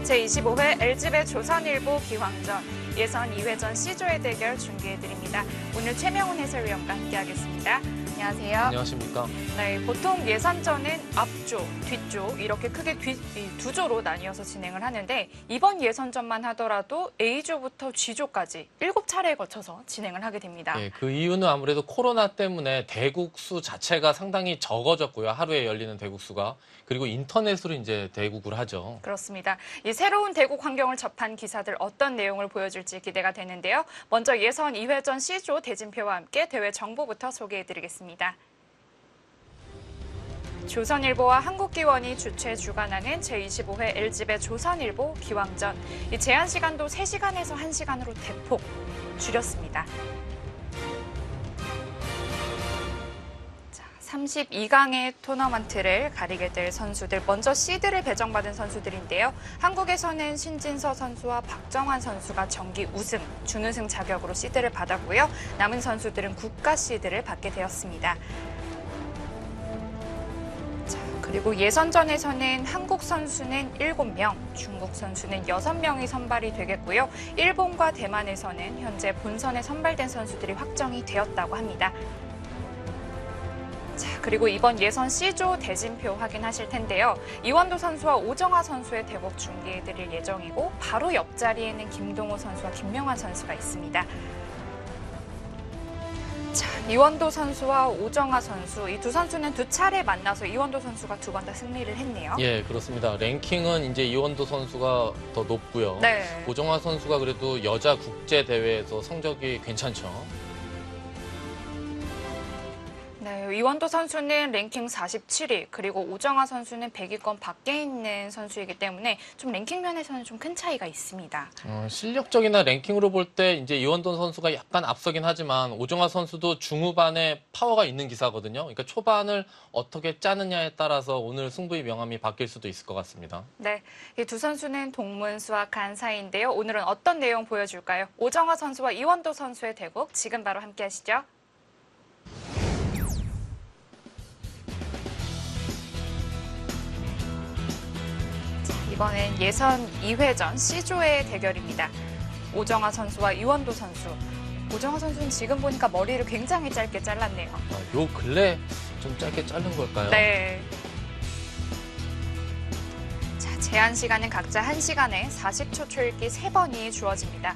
제25회 LG배 조선일보 기왕전 예선 2회전 C조의 대결 중계해드립니다. 오늘 최명훈 해설위원과 함께하겠습니다. 안녕하세요. 안녕하십니까. 네, 보통 예선전은 앞조, 뒤조 이렇게 크게 두 조로 나뉘어서 진행을 하는데 이번 예선전만 하더라도 A조부터 G조까지 7차례에 거쳐서 진행을 하게 됩니다. 예, 그 이유는 아무래도 코로나 때문에 대국 수 자체가 상당히 적어졌고요. 하루에 열리는 대국 수가. 그리고 인터넷으로 이제 대국을 하죠. 그렇습니다. 이 새로운 대국 환경을 접한 기사들 어떤 내용을 보여줄지 기대가 되는데요. 먼저 예선 2회전 C조 대진표와 함께 대회 정보부터 소개해드리겠습니다. 조선일보와 한국기원이 주최 주관하는 제25회 LG배 조선일보 기왕전. 이 제한 시간도 3시간에서 1시간으로 대폭 줄였습니다. 32강의 토너먼트를 가리게 될 선수들, 먼저 시드를 배정받은 선수들인데요. 한국에서는 신진서 선수와 박정환 선수가 정기 우승, 준우승 자격으로 시드를 받았고요. 남은 선수들은 국가 시드를 받게 되었습니다. 그리고 예선전에서는 한국 선수는 7명, 중국 선수는 6명이 선발이 되겠고요. 일본과 대만에서는 현재 본선에 선발된 선수들이 확정이 되었다고 합니다. 자, 그리고 이번 예선 C조 대진표 확인하실 텐데요. 이원도 선수와 오정아 선수의 대국 중계해드릴 예정이고 바로 옆자리에는 김동호 선수와 김명환 선수가 있습니다. 자, 이원도 선수와 오정아 선수, 이 두 선수는 2차례 만나서 이원도 선수가 2번 다 승리를 했네요. 예, 그렇습니다. 랭킹은 이제 이원도 선수가 더 높고요. 네. 오정아 선수가 그래도 여자 국제 대회에서 성적이 괜찮죠. 네, 이원도 선수는 랭킹 47위, 그리고 오정아 선수는 100위권 밖에 있는 선수이기 때문에 좀 랭킹 면에서는 좀 큰 차이가 있습니다. 실력적이나 랭킹으로 볼 때 이제 이원도 선수가 약간 앞서긴 하지만 오정아 선수도 중후반에 파워가 있는 기사거든요. 그러니까 초반을 어떻게 짜느냐에 따라서 오늘 승부의 명암이 바뀔 수도 있을 것 같습니다. 네, 이 두 선수는 동문수학한 사이인데요. 오늘은 어떤 내용 보여줄까요? 오정아 선수와 이원도 선수의 대국 지금 바로 함께 하시죠. 이번엔 예선 2회전 C조의 대결입니다. 오정아 선수와 이원도 선수. 오정아 선수는 지금 보니까 머리를 굉장히 짧게 잘랐네요. 요 근래 좀 짧게 자른 걸까요? 네. 자, 제한 시간은 각자 1시간에 40초 초읽기 3번이 주어집니다.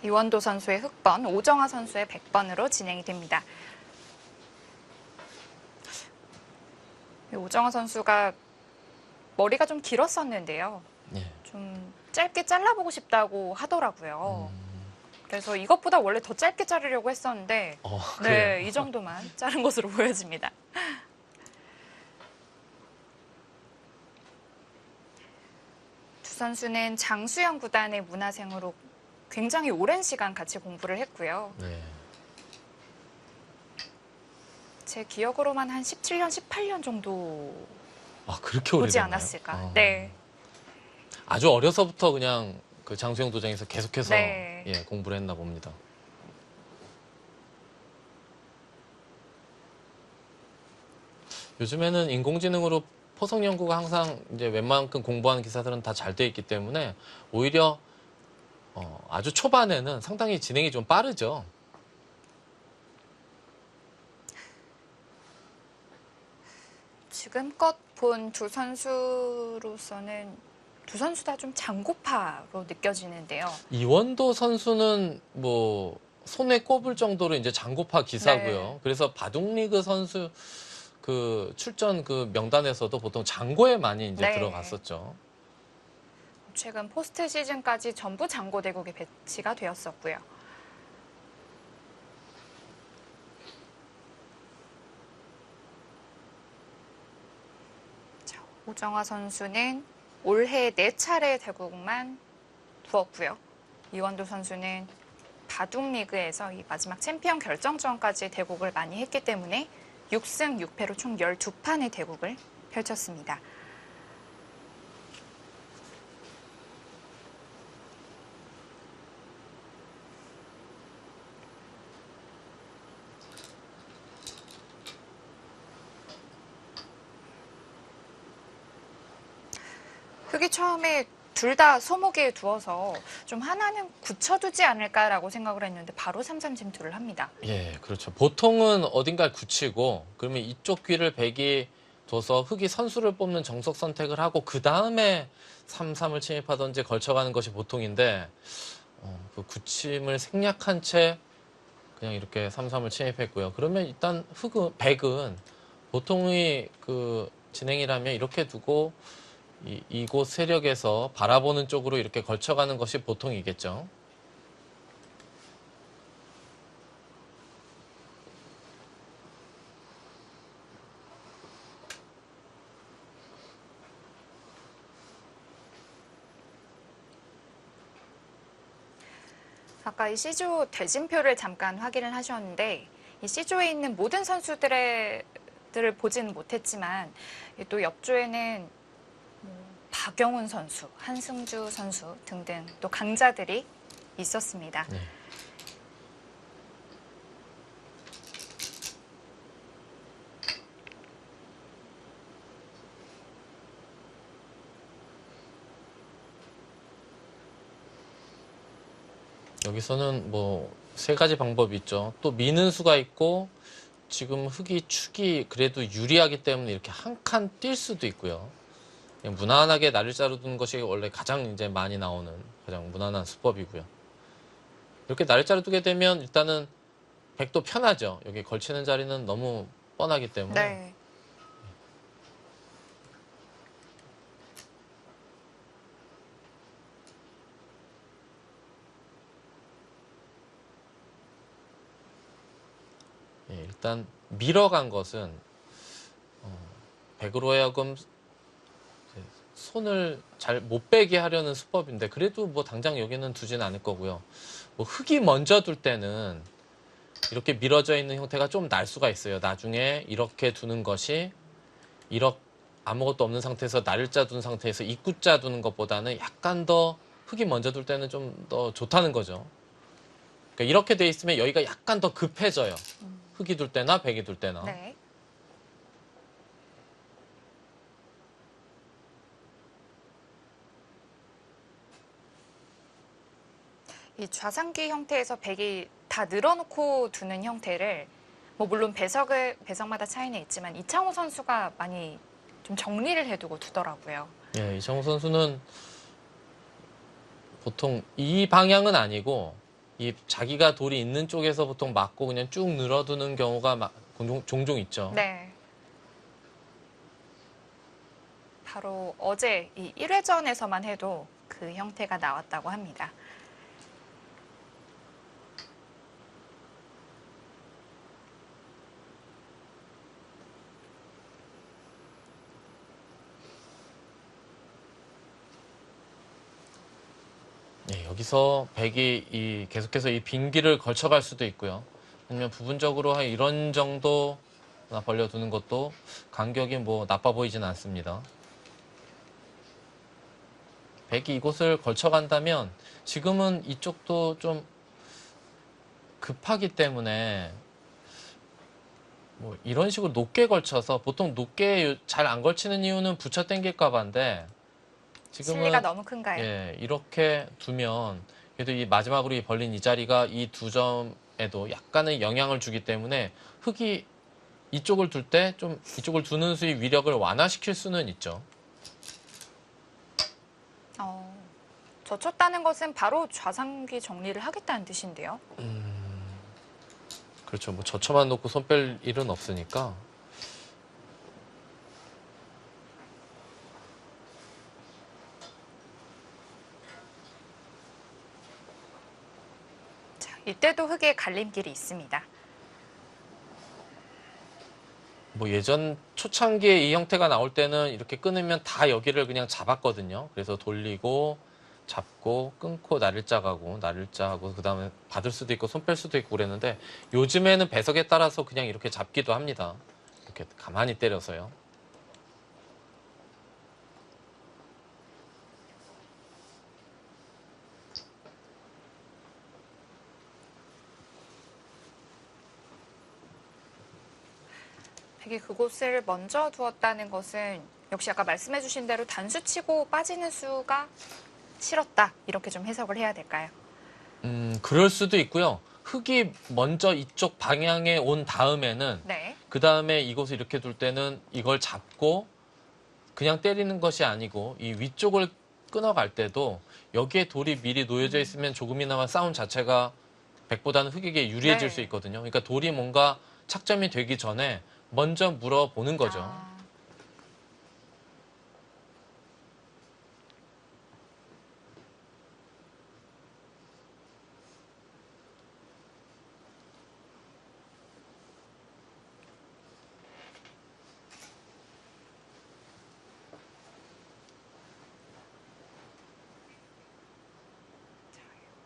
이원도 선수의 흑번, 오정아 선수의 100번으로 진행이 됩니다. 오정아 선수가 머리가 좀 길었었는데요. 예. 좀 짧게 잘라보고 싶다고 하더라고요. 그래서 이것보다 원래 더 짧게 자르려고 했었는데 네, 이 정도만 자른 것으로 보여집니다. 두 선수는 장수영 구단의 문화생으로 굉장히 오랜 시간 같이 공부를 했고요. 네. 제 기억으로만 한 17년, 18년 정도 그렇게 오래 보지 않았을까. 네. 아주 어려서부터 그냥 그 장수영 도장에서 계속해서 네. 예, 공부를 했나 봅니다. 요즘에는 인공지능으로 포석 연구가 항상 이제 웬만큼 공부하는 기사들은 다 잘 돼 있기 때문에 오히려 아주 초반에는 상당히 진행이 좀 빠르죠. 지금껏 본 두 선수로서는 두 선수 다 좀 장고파로 느껴지는데요. 이원도 선수는 뭐 손에 꼽을 정도로 이제 장고파 기사고요. 네. 그래서 바둑리그 선수 그 출전 그 명단에서도 보통 장고에 많이 이제 네. 들어갔었죠. 최근 포스트 시즌까지 전부 장고 대국에 배치가 되었었고요. 자, 오정아 선수는 올해 4차례 대국만 두었고요. 이원도 선수는 바둑리그에서 이 마지막 챔피언 결정전까지 대국을 많이 했기 때문에 6승 6패로 총 12판의 대국을 펼쳤습니다. 감독이 처음에 둘 다 소목에 두어서 좀 하나는 굳혀두지 않을까라고 생각을 했는데 바로 3-3 침투를 합니다. 예, 그렇죠. 보통은 어딘가에 굳히고 그러면 이쪽 귀를 백이 둬서 흑이 선수를 뽑는 정석 선택을 하고 그 다음에 3-3을 침입하든지 걸쳐가는 것이 보통인데 그 굳힘을 생략한 채 그냥 이렇게 3-3을 침입했고요. 그러면 일단 백은 보통의 그 진행이라면 이렇게 두고 이곳 세력에서 바라보는 쪽으로 이렇게 걸쳐가는 것이 보통이겠죠. 아까 이 C조 대진표를 잠깐 확인을 하셨는데 이 C조에 있는 모든 선수들을 보지는 못했지만 또 옆조에는 박영훈 선수, 한승주 선수 등등 또 강자들이 있었습니다. 네. 여기서는 뭐 세 가지 방법이 있죠. 또 미는 수가 있고 지금 흑이 축이 그래도 유리하기 때문에 이렇게 한 칸 뛸 수도 있고요. 그냥 무난하게 나를 자르는 것이 원래 가장 이제 많이 나오는 가장 무난한 수법이고요. 이렇게 나를 자르게 되면 일단은 백도 편하죠. 여기 걸치는 자리는 너무 뻔하기 때문에. 네. 예, 일단 밀어간 것은 백으로 하여금 손을 잘 못 빼게 하려는 수법인데 그래도 뭐 당장 여기는 두진 않을 거고요. 뭐 흑이 먼저 둘 때는 이렇게 밀어져 있는 형태가 좀 날 수가 있어요. 나중에 이렇게 두는 것이 아무것도 없는 상태에서 날짜 둔 상태에서 입구자 두는 것보다는 약간 더 흑이 먼저 둘 때는 좀 더 좋다는 거죠. 그러니까 이렇게 돼 있으면 여기가 약간 더 급해져요. 흑이 둘 때나 백이 둘 때나. 네. 이 좌상기 형태에서 백이 다 늘어놓고 두는 형태를 뭐 물론 배석마다 차이는 있지만 이창호 선수가 많이 좀 정리를 해두고 두더라고요. 예, 이창호 선수는 보통 이 방향은 아니고 이 자기가 돌이 있는 쪽에서 보통 맞고 그냥 쭉 늘어두는 경우가 종종 있죠. 네. 바로 어제 이 1회전에서만 해도 그 형태가 나왔다고 합니다. 예, 여기서 백이 계속해서 이 빈기를 걸쳐갈 수도 있고요. 아니면 부분적으로 한 이런 정도 벌려두는 것도 간격이 뭐 나빠 보이진 않습니다. 백이 이곳을 걸쳐간다면 지금은 이쪽도 좀 급하기 때문에 뭐 이런 식으로 높게 걸쳐서 보통 높게 잘 안 걸치는 이유는 붙여 당길까 봐인데 지금은 실리가 너무 큰가요? 예, 이렇게 두면 그래도 이 마지막으로 벌린 이 자리가 이 두 점에도 약간의 영향을 주기 때문에 흑이 이쪽을 둘 때 좀 이쪽을 두는 수의 위력을 완화시킬 수는 있죠. 젖혔다는 것은 바로 좌상기 정리를 하겠다는 뜻인데요. 그렇죠. 뭐 저쳐만 놓고 손 뺄 일은 없으니까. 자, 이때도 흑의 갈림길이 있습니다. 뭐 예전 초창기에 이 형태가 나올 때는 이렇게 끊으면 다 여기를 그냥 잡았거든요. 그래서 돌리고 잡고 끊고 나를자 가고 나를자 하고 그 다음에 받을 수도 있고 손 뺄 수도 있고 그랬는데 요즘에는 배석에 따라서 그냥 이렇게 잡기도 합니다. 이렇게 가만히 때려서요. 백이 그곳을 먼저 두었다는 것은 역시 아까 말씀해주신 대로 단수 치고 빠지는 수가 싫었다. 이렇게 좀 해석을 해야 될까요? 그럴 수도 있고요. 흙이 먼저 이쪽 방향에 온 다음에는 네. 그 다음에 이곳을 이렇게 둘 때는 이걸 잡고 그냥 때리는 것이 아니고 이 위쪽을 끊어갈 때도 여기에 돌이 미리 놓여져 있으면 조금이나마 싸움 자체가 백보다는 흙에게 유리해질 네. 수 있거든요. 그러니까 돌이 뭔가 착점이 되기 전에 먼저 물어보는 거죠. 아,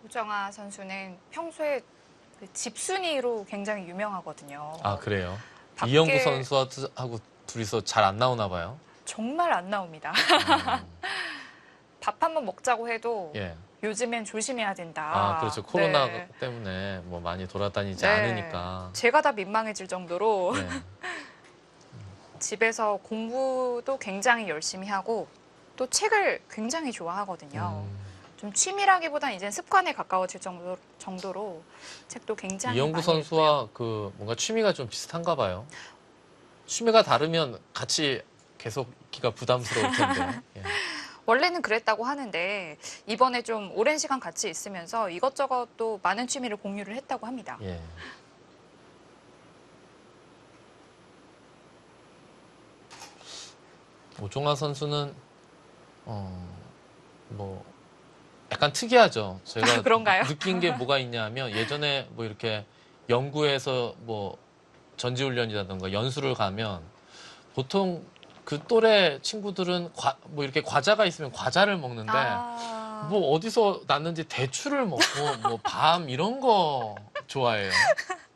우정아 선수는 평소에 그 집순이로 굉장히 유명하거든요. 아, 그래요? 밖에- 이영구 선수하고 둘이서 잘 안 나오나 봐요. 정말 안 나옵니다. 밥 한번 먹자고 해도 예. 요즘엔 조심해야 된다. 아, 그렇죠. 코로나 네. 때문에 뭐 많이 돌아다니지 네. 않으니까. 제가 다 민망해질 정도로 네. 집에서 공부도 굉장히 열심히 하고 또 책을 굉장히 좋아하거든요. 좀 취미라기보단 이제 습관에 가까워질 정도로 책도 굉장히 이영구 많이 선수와 그 뭔가 취미가 좀 비슷한가 봐요. 취미가 다르면 같이 계속 있기가 부담스러울 텐데. 예. 원래는 그랬다고 하는데 이번에 좀 오랜 시간 같이 있으면서 이것저것 또 많은 취미를 공유를 했다고 합니다. 예. 오종아 선수는 뭐 약간 특이하죠. 제가 그런가요? 느낀 게 뭐가 있냐면 예전에 뭐 이렇게 연구에서 뭐 전지훈련이라든가 연수를 가면 보통 그 또래 친구들은 뭐 이렇게 과자가 있으면 과자를 먹는데 아, 뭐 어디서 났는지 대추를 먹고 뭐 밤 이런 거 좋아해요.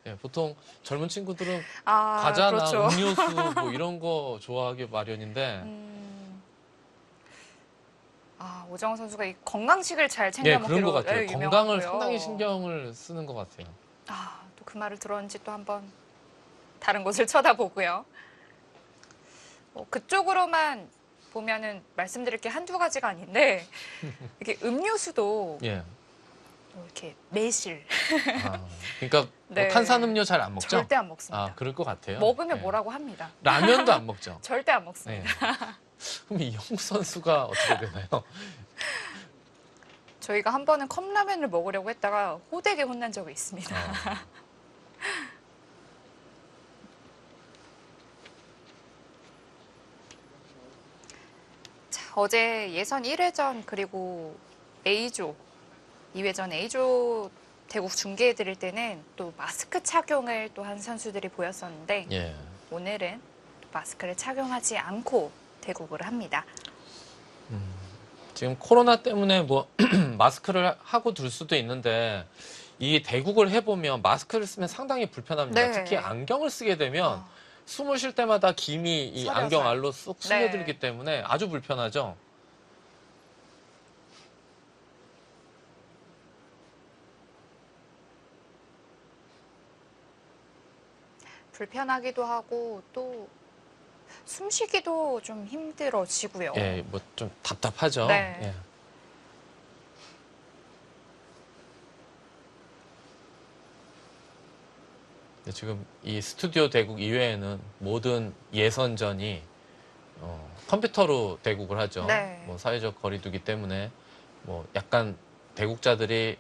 예, 보통 젊은 친구들은 과자나 그렇죠. 음료수 뭐 이런 거 좋아하기 마련인데 오정호 선수가 이 건강식을 잘 챙겨 예, 그런 먹기로 것 같아요. 예, 건강을 유명하고요. 상당히 신경을 쓰는 것 같아요. 또 그 말을 들었는지 또 한번 다른 곳을 쳐다보고요. 그쪽으로만 보면은 말씀드릴 게 한두 가지가 아닌데 이렇게 음료수도 예. 뭐 이렇게 매실 그러니까 네. 뭐 탄산음료 잘 안 먹죠? 절대 안 먹습니다. 아, 그럴 것 같아요. 먹으면 예. 뭐라고 합니다. 라면도 안 먹죠? 절대 안 네. 먹습니다. 그럼 이영구 선수가 어떻게 되나요? 저희가 한 번은 컵라면을 먹으려고 했다가 호되게 혼난 적이 있습니다. 자, 어제 예선 1회전 그리고 A조 2회전 A조 대국 중계해드릴 때는 또 마스크 착용을 또 한 선수들이 보였었는데 예. 오늘은 또 마스크를 착용하지 않고 대국을 합니다. 지금 코로나 때문에 뭐 마스크를 하고 둘 수도 있는데 이 대국을 해보면 마스크를 쓰면 상당히 불편합니다. 네. 특히 안경을 쓰게 되면 숨을 쉴 때마다 김이 이 서려서요. 안경 알로 쏙 스며들기 네. 때문에 아주 불편하죠. 불편하기도 하고 또 숨쉬기도 좀 힘들어지고요. 예, 뭐 좀 답답하죠. 네. 예. 근데 지금 이 스튜디오 대국 이외에는 모든 예선전이 컴퓨터로 대국을 하죠. 네. 뭐 사회적 거리두기 때문에 뭐 약간 대국자들이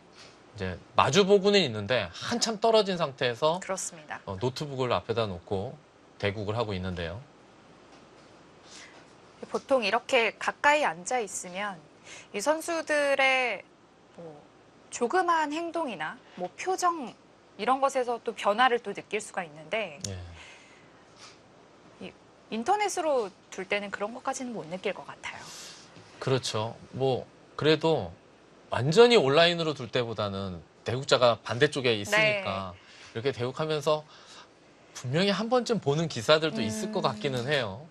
이제 마주 보고는 있는데 한참 떨어진 상태에서 그렇습니다. 노트북을 앞에다 놓고 대국을 하고 있는데요. 보통 이렇게 가까이 앉아 있으면 이 선수들의 뭐 조그마한 행동이나 뭐 표정 이런 것에서 또 변화를 또 느낄 수가 있는데 예. 이 인터넷으로 둘 때는 그런 것까지는 못 느낄 것 같아요. 그렇죠. 뭐 그래도 완전히 온라인으로 둘 때보다는 대국자가 반대쪽에 있으니까 이렇게 대국하면서 분명히 한 번쯤 보는 기사들도 있을 것 같기는 해요.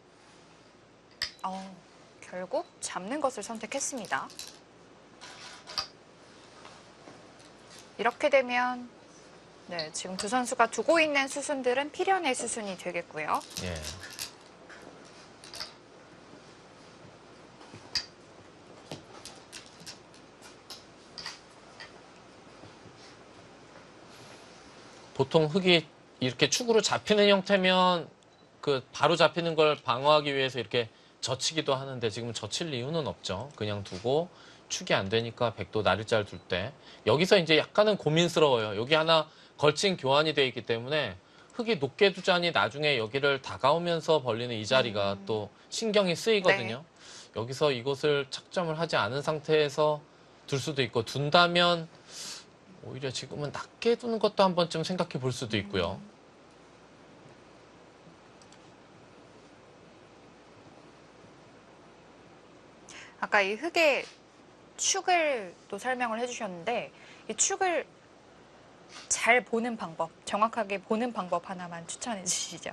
결국 잡는 것을 선택했습니다. 이렇게 되면 네, 지금 두 선수가 두고 있는 수순들은 필연의 수순이 되겠고요. 예. 보통 흙이 이렇게 축으로 잡히는 형태면 그 바로 잡히는 걸 방어하기 위해서 이렇게 젖히기도 하는데 지금 젖힐 이유는 없죠. 그냥 두고 축이 안 되니까 백도 나릴자를 둘 때 여기서 이제 약간은 고민스러워요. 여기 하나 걸친 교환이 되어 있기 때문에 흙이 높게 두자니 나중에 여기를 다가오면서 벌리는 이 자리가 또 신경이 쓰이거든요. 여기서 이곳을 착점을 하지 않은 상태에서 둘 수도 있고 둔다면 오히려 지금은 낮게 두는 것도 한 번쯤 생각해 볼 수도 있고요. 아까 이 흙의 축을 또 설명을 해주셨는데 이 축을 잘 보는 방법, 정확하게 보는 방법 하나만 추천해 주시죠.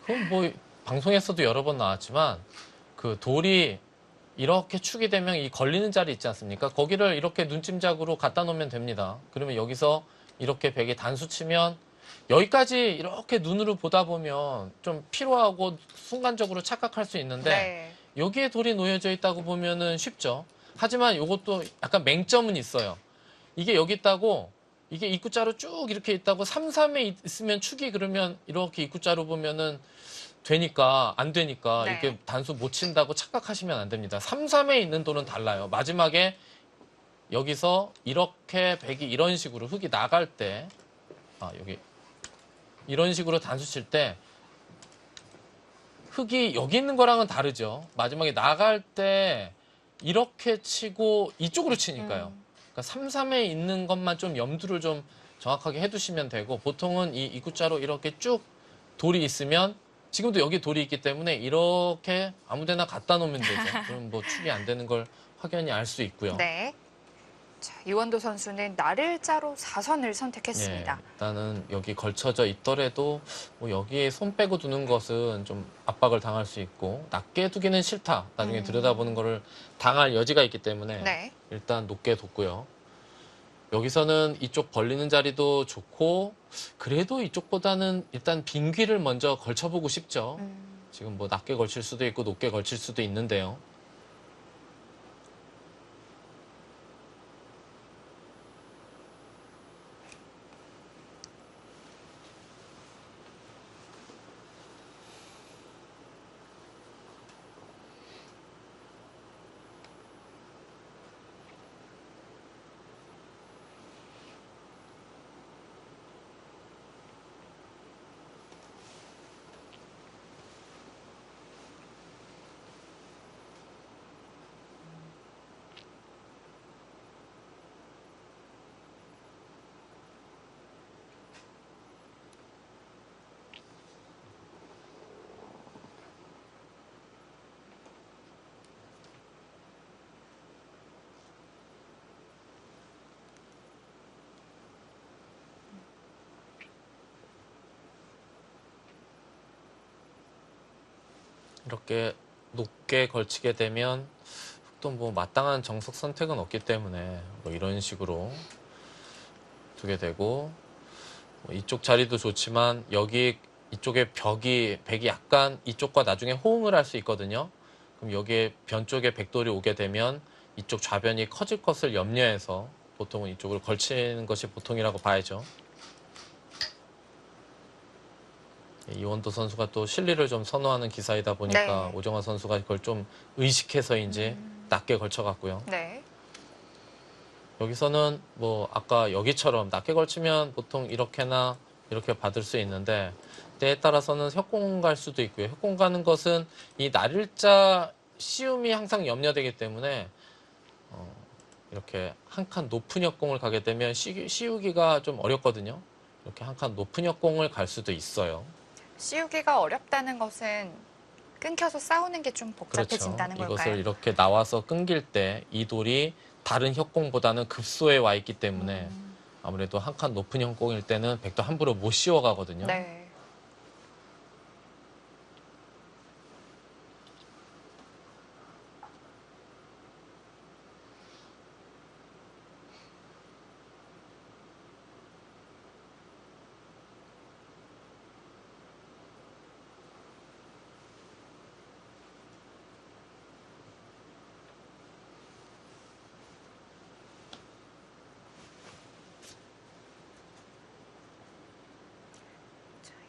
그럼 뭐 방송에서도 여러 번 나왔지만 그 돌이 이렇게 축이 되면 이 걸리는 자리 있지 않습니까? 거기를 이렇게 눈짐작으로 갖다 놓으면 됩니다. 그러면 여기서 이렇게 백이 단수 치면 여기까지 이렇게 눈으로 보다 보면 좀 피로하고 순간적으로 착각할 수 있는데 네. 여기에 돌이 놓여져 있다고 보면은 쉽죠. 하지만 이것도 약간 맹점은 있어요. 이게 여기 있다고 이게 입구자로 쭉 이렇게 있다고 3, 3에 있으면 축이 그러면 이렇게 입구자로 보면은 되니까 안 되니까 네. 이렇게 단수 못 친다고 착각하시면 안 됩니다. 3, 3에 있는 돌은 달라요. 마지막에 여기서 이렇게 백이 이런 식으로 흙이 나갈 때 여기 이런 식으로 단수 칠 때 흙이 여기 있는 거랑은 다르죠. 마지막에 나갈 때 이렇게 치고 이쪽으로 치니까요. 그러니까 3, 3에 있는 것만 좀 염두를 좀 정확하게 해두시면 되고 보통은 이 입구자로 이렇게 쭉 돌이 있으면 지금도 여기 돌이 있기 때문에 이렇게 아무데나 갖다 놓으면 되죠. 그럼 뭐 축이 안 되는 걸 확연히 알 수 있고요. 네. 자, 이원도 선수는 나를자로 4선을 선택했습니다. 일단은 여기 걸쳐져 있더라도 뭐 여기에 손 빼고 두는 것은 좀 압박을 당할 수 있고 낮게 두기는 싫다. 나중에 들여다보는 거를 당할 여지가 있기 때문에 네. 일단 높게 뒀고요. 여기서는 이쪽 벌리는 자리도 좋고 그래도 이쪽보다는 일단 빈 귀를 먼저 걸쳐보고 싶죠. 지금 뭐 낮게 걸칠 수도 있고 높게 걸칠 수도 있는데요. 이렇게 높게 걸치게 되면 또 뭐 마땅한 정석 선택은 없기 때문에 뭐 이런 식으로 두게 되고 뭐 이쪽 자리도 좋지만 여기 이쪽에 백이 약간 이쪽과 나중에 호응을 할 수 있거든요. 그럼 여기에 변 쪽에 백돌이 오게 되면 이쪽 좌변이 커질 것을 염려해서 보통은 이쪽을 걸치는 것이 보통이라고 봐야죠. 이원도 선수가 또 실리를 좀 선호하는 기사이다 보니까 네. 오정화 선수가 그걸 좀 의식해서인지 낮게 걸쳐갔고요. 네. 여기서는 뭐 아까 여기처럼 낮게 걸치면 보통 이렇게나 이렇게 받을 수 있는데 때에 따라서는 협공 갈 수도 있고요. 협공 가는 것은 이 날일자 시움이 항상 염려되기 때문에 이렇게 한 칸 높은 협공을 가게 되면 씌우기가 좀 어렵거든요. 이렇게 한 칸 높은 협공을 갈 수도 있어요. 씌우기가 어렵다는 것은 끊겨서 싸우는 게 좀 복잡해진다는 그렇죠. 걸까요? 이것을 이렇게 나와서 끊길 때 이 돌이 다른 협공보다는 급소에 와 있기 때문에 아무래도 한 칸 높은 협공일 때는 백도 함부로 못 씌워가거든요. 네.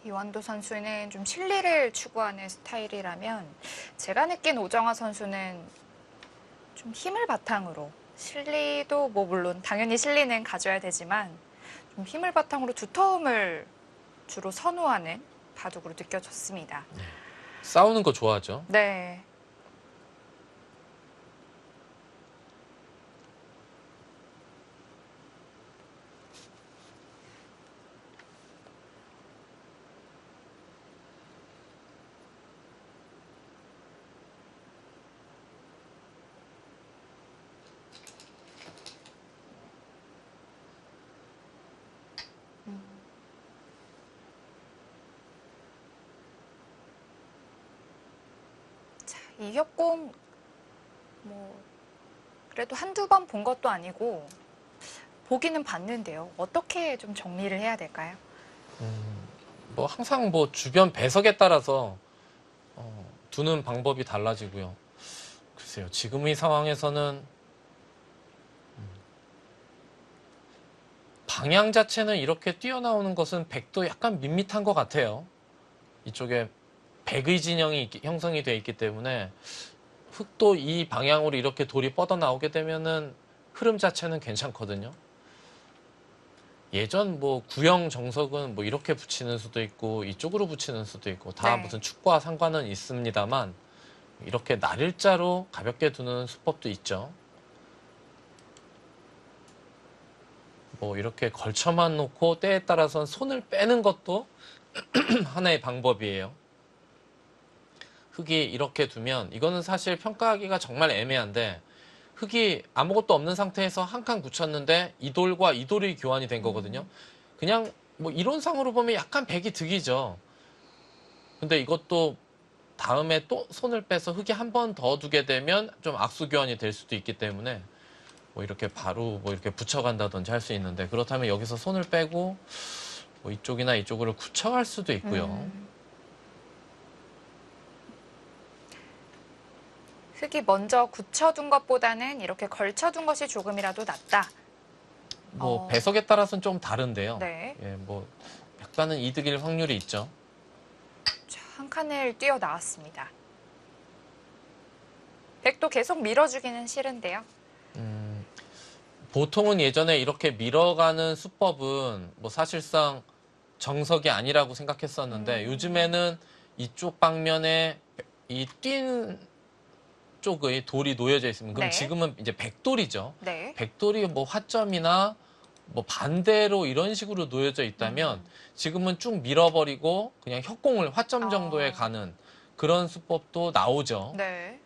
이원도 선수는 좀 실리를 추구하는 스타일이라면 제가 느낀 오정화 선수는 좀 힘을 바탕으로 실리도 뭐 물론 당연히 실리는 가져야 되지만 좀 힘을 바탕으로 두터움을 주로 선호하는 바둑으로 느껴졌습니다. 싸우는 거 좋아하죠. 네. 자, 이 협공 뭐 그래도 한두 번 본 것도 아니고 보기는 봤는데요. 어떻게 좀 정리를 해야 될까요? 뭐 항상 뭐 주변 배석에 따라서 두는 방법이 달라지고요. 글쎄요, 지금 이 상황에서는 방향 자체는 이렇게 뛰어나오는 것은 백도 약간 밋밋한 것 같아요. 이쪽에 백의 진영이 형성이 되어 있기 때문에 흑도 이 방향으로 이렇게 돌이 뻗어 나오게 되면은 흐름 자체는 괜찮거든요. 예전 뭐 구형 정석은 뭐 이렇게 붙이는 수도 있고 이쪽으로 붙이는 수도 있고 다 네. 무슨 축구와 상관은 있습니다만 이렇게 날일자로 가볍게 두는 수법도 있죠. 뭐 이렇게 걸쳐만 놓고 때에 따라서는 손을 빼는 것도 하나의 방법이에요. 흙이 이렇게 두면 이거는 사실 평가하기가 정말 애매한데 흙이 아무것도 없는 상태에서 한 칸 굳혔는데 이 돌과 이 돌이 교환이 된 거거든요. 그냥 뭐 이론상으로 보면 약간 백이 득이죠. 근데 이것도 다음에 또 손을 빼서 흙이 한 번 더 두게 되면 좀 악수 교환이 될 수도 있기 때문에 뭐 이렇게 바로 뭐 이렇게 붙여간다든지 할 수 있는데 그렇다면 여기서 손을 빼고 뭐 이쪽이나 이쪽으로 굳혀갈 수도 있고요. 흙이 먼저 굳혀둔 것보다는 이렇게 걸쳐둔 것이 조금이라도 낫다. 뭐 배석에 따라서는 좀 다른데요. 네. 예, 뭐 약간은 이득일 확률이 있죠. 자, 한 칸을 뛰어 나왔습니다. 백도 계속 밀어주기는 싫은데요. 보통은 예전에 이렇게 밀어가는 수법은 뭐 사실상 정석이 아니라고 생각했었는데 요즘에는 이쪽 방면에 이 뛴 쪽의 돌이 놓여져 있으면 그럼 네. 지금은 이제 백돌이죠. 네. 백돌이 뭐 화점이나 뭐 반대로 이런 식으로 놓여져 있다면 지금은 쭉 밀어버리고 그냥 협공을 화점 정도에 가는 그런 수법도 나오죠. 네.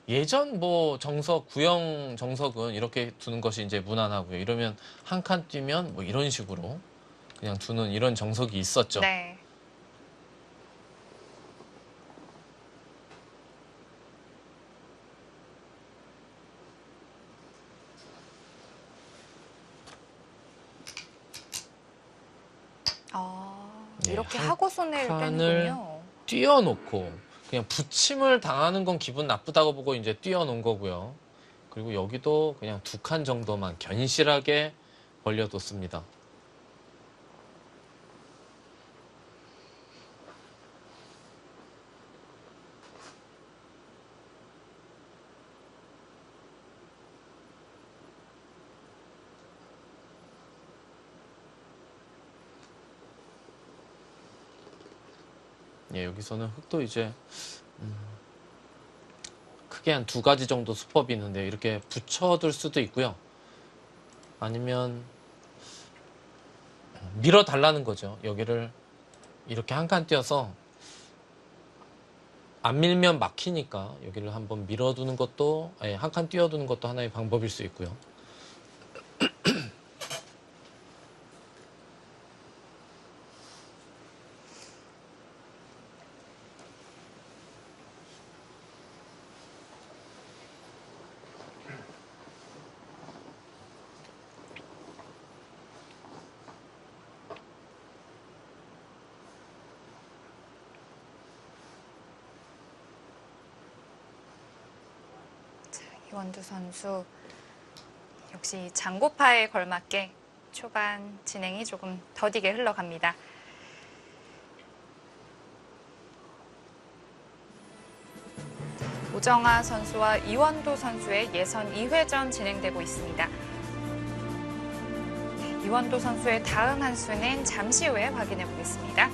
예전 뭐 정석, 구형 정석은 이렇게 두는 것이 이제 무난하고요. 이러면 한 칸 뛰면 뭐 이런 식으로 그냥 두는 이런 정석이 있었죠. 네. 네, 이렇게 한 하고 손을 칸을 빼는군요. 띄워놓고 그냥 붙임을 당하는 건 기분 나쁘다고 보고 이제 띄워놓은 거고요. 그리고 여기도 그냥 두 칸 정도만 견실하게 벌려뒀습니다. 예, 여기서는 흙도 이제 크게 한 두 가지 정도 수법이 있는데 이렇게 붙여둘 수도 있고요. 아니면 밀어달라는 거죠. 여기를 이렇게 한 칸 띄어서 안 밀면 막히니까 여기를 한번 밀어두는 것도 한 칸 띄워두는 것도 하나의 방법일 수 있고요. 이원두 선수 역시 장고파에 걸맞게 초반 진행이 조금 더디게 흘러갑니다. 오정아 선수와 이원도 선수의 예선 2회전 진행되고 있습니다. 이원도 선수의 다음 한 수는 잠시 후에 확인해 보겠습니다.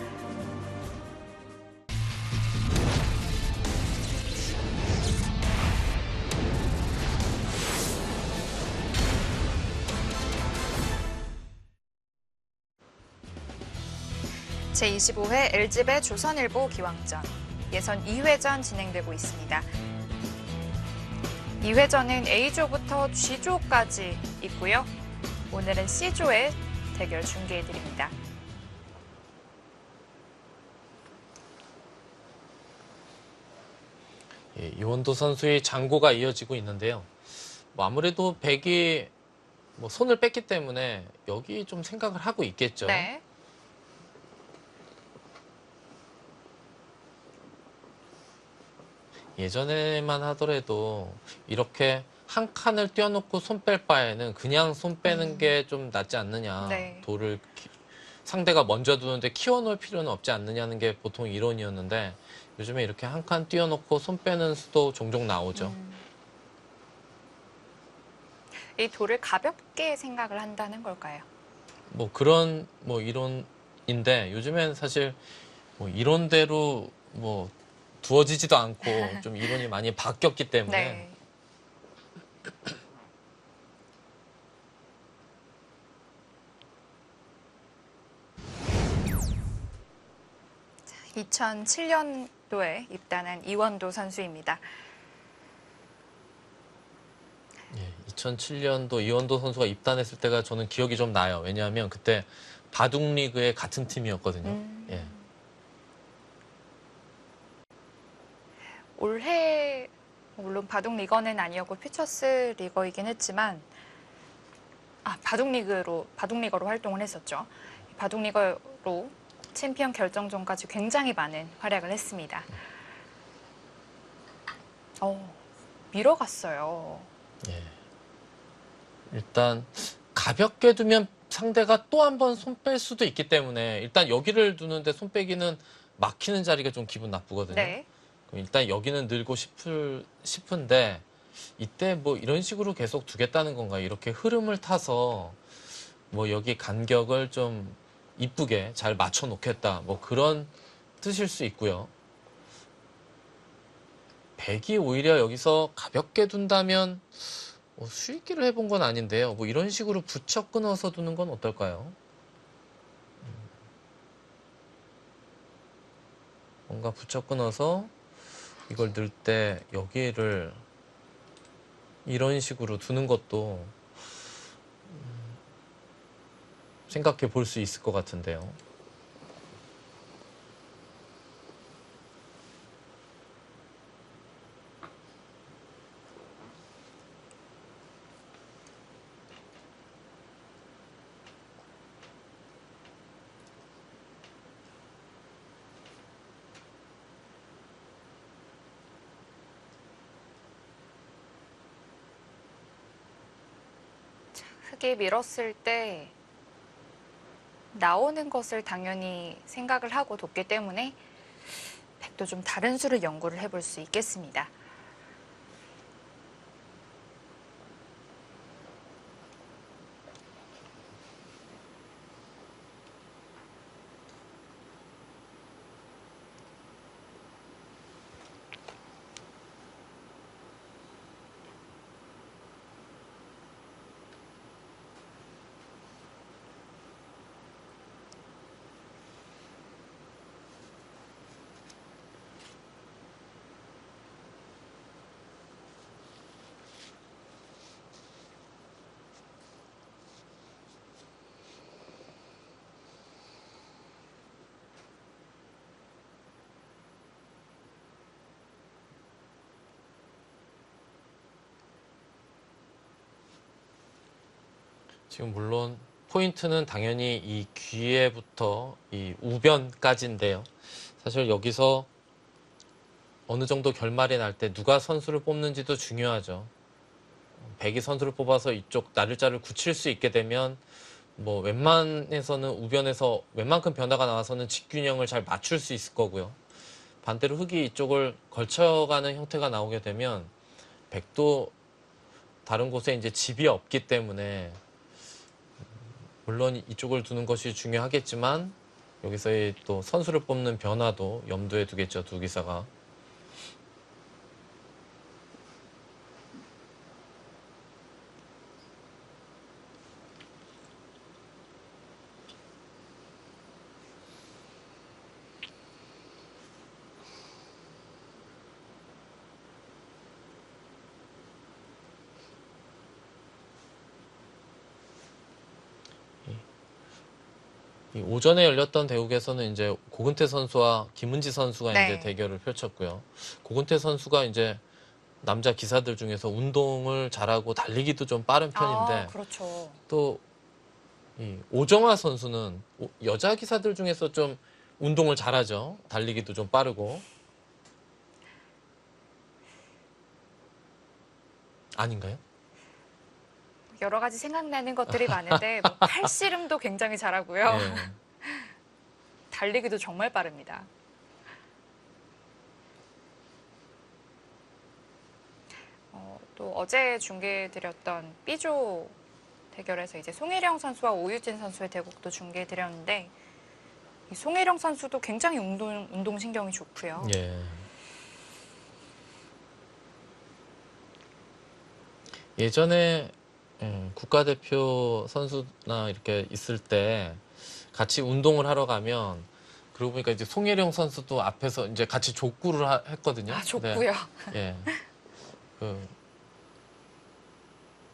제25회 LG배 조선일보 기왕전 예선 2회전 진행되고 있습니다. 2회전은 A조부터 G조까지 있고요. 오늘은 C조의 대결 중계해드립니다. 예, 이원도 선수의 장고가 이어지고 있는데요. 뭐 아무래도 백이 뭐 손을 뺐기 때문에 여기 좀 생각을 하고 있겠죠. 네. 예전에만 하더라도 이렇게 한 칸을 띄워놓고 손 뺄 바에는 그냥 손 빼는 게 좀 낫지 않느냐. 네. 돌을 상대가 먼저 두는데 키워놓을 필요는 없지 않느냐는 게 보통 이론이었는데 요즘에 이렇게 한 칸 띄워놓고 손 빼는 수도 종종 나오죠. 이 돌을 가볍게 생각을 한다는 걸까요? 뭐 그런 뭐 이론인데 요즘엔 사실 뭐 이론대로 뭐 두어지지도 않고 좀 이론이 많이 바뀌었기 때문에 네. 자, 2007년도에 입단한 이원도 선수입니다. 2007년도 이원도 선수가 입단했을 때가 저는 기억이 좀 나요. 왜냐하면 그때 바둑리그의 같은 팀이었거든요. 예. 올해 물론 바둑 리거는 아니었고 퓨처스 리거이긴 했지만 바둑 리거로 활동을 했었죠. 바둑 리거로 챔피언 결정전까지 굉장히 많은 활약을 했습니다. 밀어갔어요. 예. 일단 가볍게 두면 상대가 또 한 번 손 뺄 수도 있기 때문에 일단 여기를 두는데 손 빼기는 막히는 자리가 좀 기분 나쁘거든요. 네. 그럼 일단 여기는 늘고 싶은데 이때 뭐 이런 식으로 계속 두겠다는 건가요? 이렇게 흐름을 타서 뭐 여기 간격을 좀 이쁘게 잘 맞춰 놓겠다. 뭐 그런 뜻일 수 있고요. 백이 오히려 여기서 가볍게 둔다면 수익기를 해본 건 아닌데요. 뭐 이런 식으로 붙여 끊어서 두는 건 어떨까요? 뭔가 붙여 끊어서 이걸 넣을 때 여기를 이런 식으로 두는 것도 생각해 볼 수 있을 것 같은데요. 흙에 밀었을 때 나오는 것을 당연히 생각을 하고 뒀기 때문에 백도 좀 다른 수를 연구를 해볼 수 있겠습니다. 지금 물론 포인트는 당연히 이 귀에부터 이 우변까지인데요. 사실 여기서 어느 정도 결말이 날 때 누가 선수를 뽑는지도 중요하죠. 백이 선수를 뽑아서 이쪽 나를자를 굳힐 수 있게 되면 뭐 웬만해서는 우변에서 웬만큼 변화가 나와서는 직균형을 잘 맞출 수 있을 거고요. 반대로 흙이 이쪽을 걸쳐가는 형태가 나오게 되면 백도 다른 곳에 이제 집이 없기 때문에 물론 이쪽을 두는 것이 중요하겠지만 여기서의 또 선수를 뽑는 변화도 염두에 두겠죠, 두 기사가. 이 오전에 열렸던 대국에서는 이제 고근태 선수와 김은지 선수가 네. 이제 대결을 펼쳤고요. 고근태 선수가 이제 남자 기사들 중에서 운동을 잘하고 달리기도 좀 빠른 편인데 그렇죠. 또 이 오정아 선수는 여자 기사들 중에서 좀 운동을 잘하죠. 달리기도 좀 빠르고. 아닌가요? 여러 가지 생각나는 것들이 많은데 뭐 팔씨름도 굉장히 잘하고요. 네. 달리기도 정말 빠릅니다. 또 어제 중계해드렸던 B조 대결에서 이제 송혜령 선수와 오유진 선수의 대국도 중계해드렸는데 이 송혜령 선수도 굉장히 운동신경이 좋고요. 예. 예전에 국가대표 선수나 이렇게 있을 때 같이 운동을 하러 가면 그러고 보니까 이제 송혜령 선수도 앞에서 이제 같이 족구를 했거든요. 좋고요. 예. 그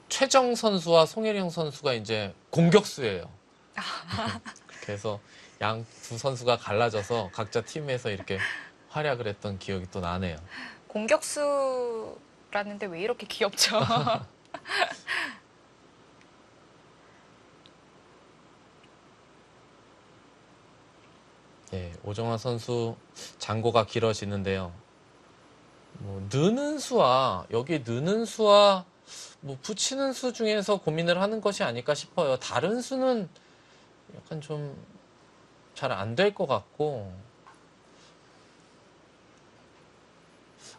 최정 선수와 송혜령 선수가 이제 공격수예요. 그렇게 해서 양 두 선수가 갈라져서 각자 팀에서 이렇게 활약을 했던 기억이 또 나네요. 공격수라는데 왜 이렇게 귀엽죠? 예, 오정화 선수 장고가 길어지는데요. 뭐 느는 수와 여기 느는 수와 뭐 붙이는 수 중에서 고민을 하는 것이 아닐까 싶어요. 다른 수는 약간 좀 잘 안 될 것 같고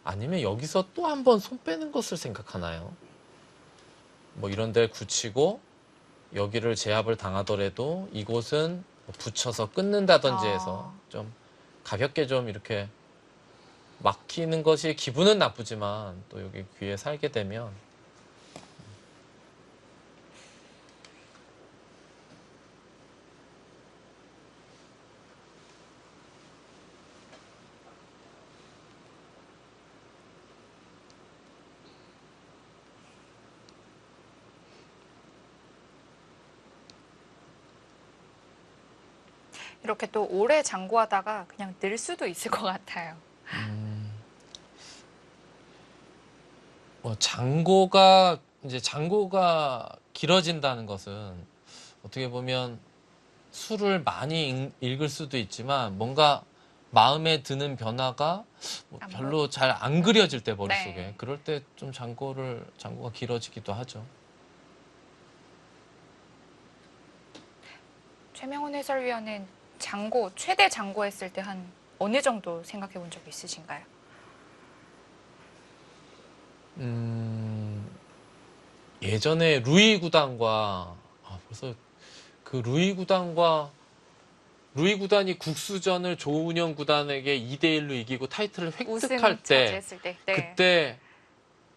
아니면 여기서 또 한 번 손 빼는 것을 생각하나요? 뭐 이런 데를 굳히고 여기를 제압을 당하더라도 이곳은 붙여서 끊는다든지 해서 좀 가볍게 좀 이렇게 막히는 것이 기분은 나쁘지만 또 여기 귀에 살게 되면 이렇게 또 오래 장구하다가 그냥 늘 수도 있을 것 같아요. 장고가 길어진다는 것은 어떻게 보면 수를 많이 읽을 수도 있지만 뭔가 마음에 드는 변화가 뭐 별로 잘 안 그려질 때 머릿속에 네. 그럴 때 좀 장고가 길어지기도 하죠. 최명훈 해설위원은 최대 장고했을 때 한 어느 정도 생각해 본 적 있으신가요? 예전에 루이 구단과 벌써 그 루이 구단이 국수전을 조은영 구단에게 2대1로 이기고 타이틀을 획득할 때 네. 그때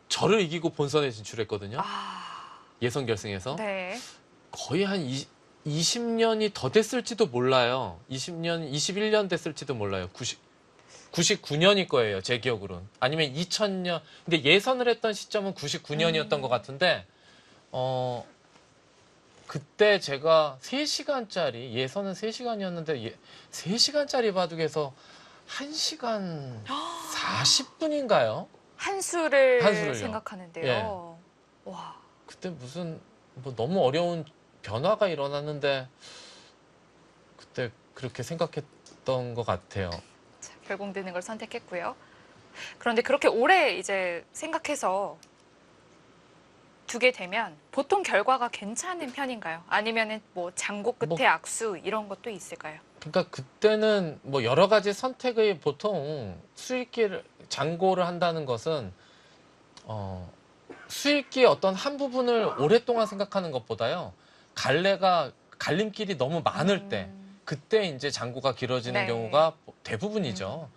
저를 이기고 본선에 진출했거든요. 예선 결승에서. 네. 거의 한 20년이 더 됐을지도 몰라요. 21년 됐을지도 몰라요. 99년일 거예요, 제 기억으로는. 아니면 2000년. 근데 예선을 했던 시점은 99년이었던 것 같은데, 그때 제가 3시간짜리, 예선은 3시간이었는데, 3시간짜리 바둑에서 1시간 40분인가요? 한 수를 한 수를요. 생각하는데요. 와. 그때 무슨, 뭐 너무 어려운 변화가 일어났는데, 그때 그렇게 생각했던 것 같아요. 자, 결공되는 걸 선택했고요. 그런데 그렇게 오래 이제 생각해서 두게 되면 보통 결과가 괜찮은 편인가요? 아니면은 뭐 장고 끝에 악수 이런 것도 있을까요? 그러니까 그때는 뭐 여러 가지 선택의 보통 수익기를 장고를 한다는 것은 수익기의 어떤 한 부분을 오랫동안 생각하는 것보다요. 갈림길이 너무 많을 때 그때 이제 장고가 길어지는 네. 경우가 대부분이죠.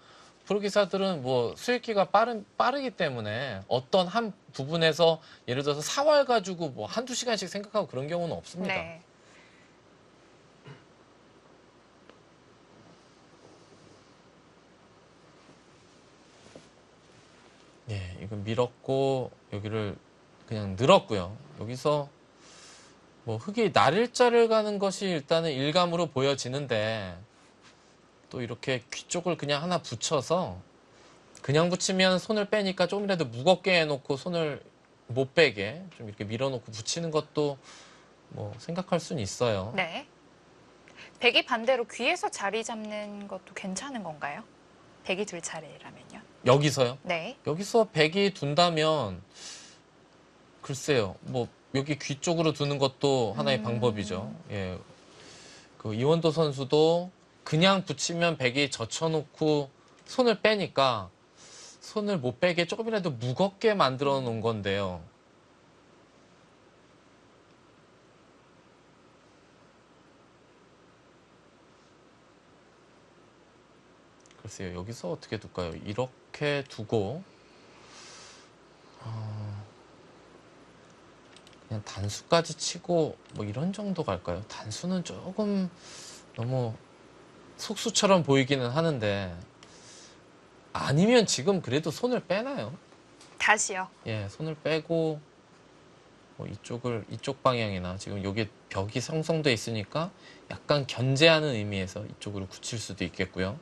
프로기사들은 뭐 수익기가 빠르기 때문에 어떤 한 부분에서 예를 들어서 사활 가지고 뭐 한두 시간씩 생각하고 그런 경우는 없습니다. 네. 예, 이거 밀었고 여기를 그냥 늘었고요. 여기서 뭐 흙이 날일자를 가는 것이 일단은 일감으로 보여지는데 또 이렇게 귀 쪽을 그냥 하나 붙여서 그냥 붙이면 손을 빼니까 조금이라도 무겁게 해놓고 손을 못 빼게 좀 이렇게 밀어놓고 붙이는 것도 뭐 생각할 수는 있어요. 네. 백이 반대로 귀에서 자리 잡는 것도 괜찮은 건가요? 백이 둘 차례라면요. 여기서요? 네. 여기서 백이 둔다면 글쎄요. 뭐 여기 귀 쪽으로 두는 것도 하나의 방법이죠. 예. 그 이원도 선수도 그냥 붙이면 백이 젖혀놓고 손을 빼니까 손을 못 빼게 조금이라도 무겁게 만들어 놓은 건데요. 글쎄요, 여기서 어떻게 둘까요? 이렇게 두고, 그냥 단수까지 치고, 뭐 이런 정도 갈까요? 단수는 조금 너무 속수처럼 보이기는 하는데, 아니면 지금 그래도 손을 빼나요? 다시요. 예, 손을 빼고, 뭐 이쪽 방향이나 지금 여기 벽이 형성돼 있으니까 약간 견제하는 의미에서 이쪽으로 굳힐 수도 있겠고요.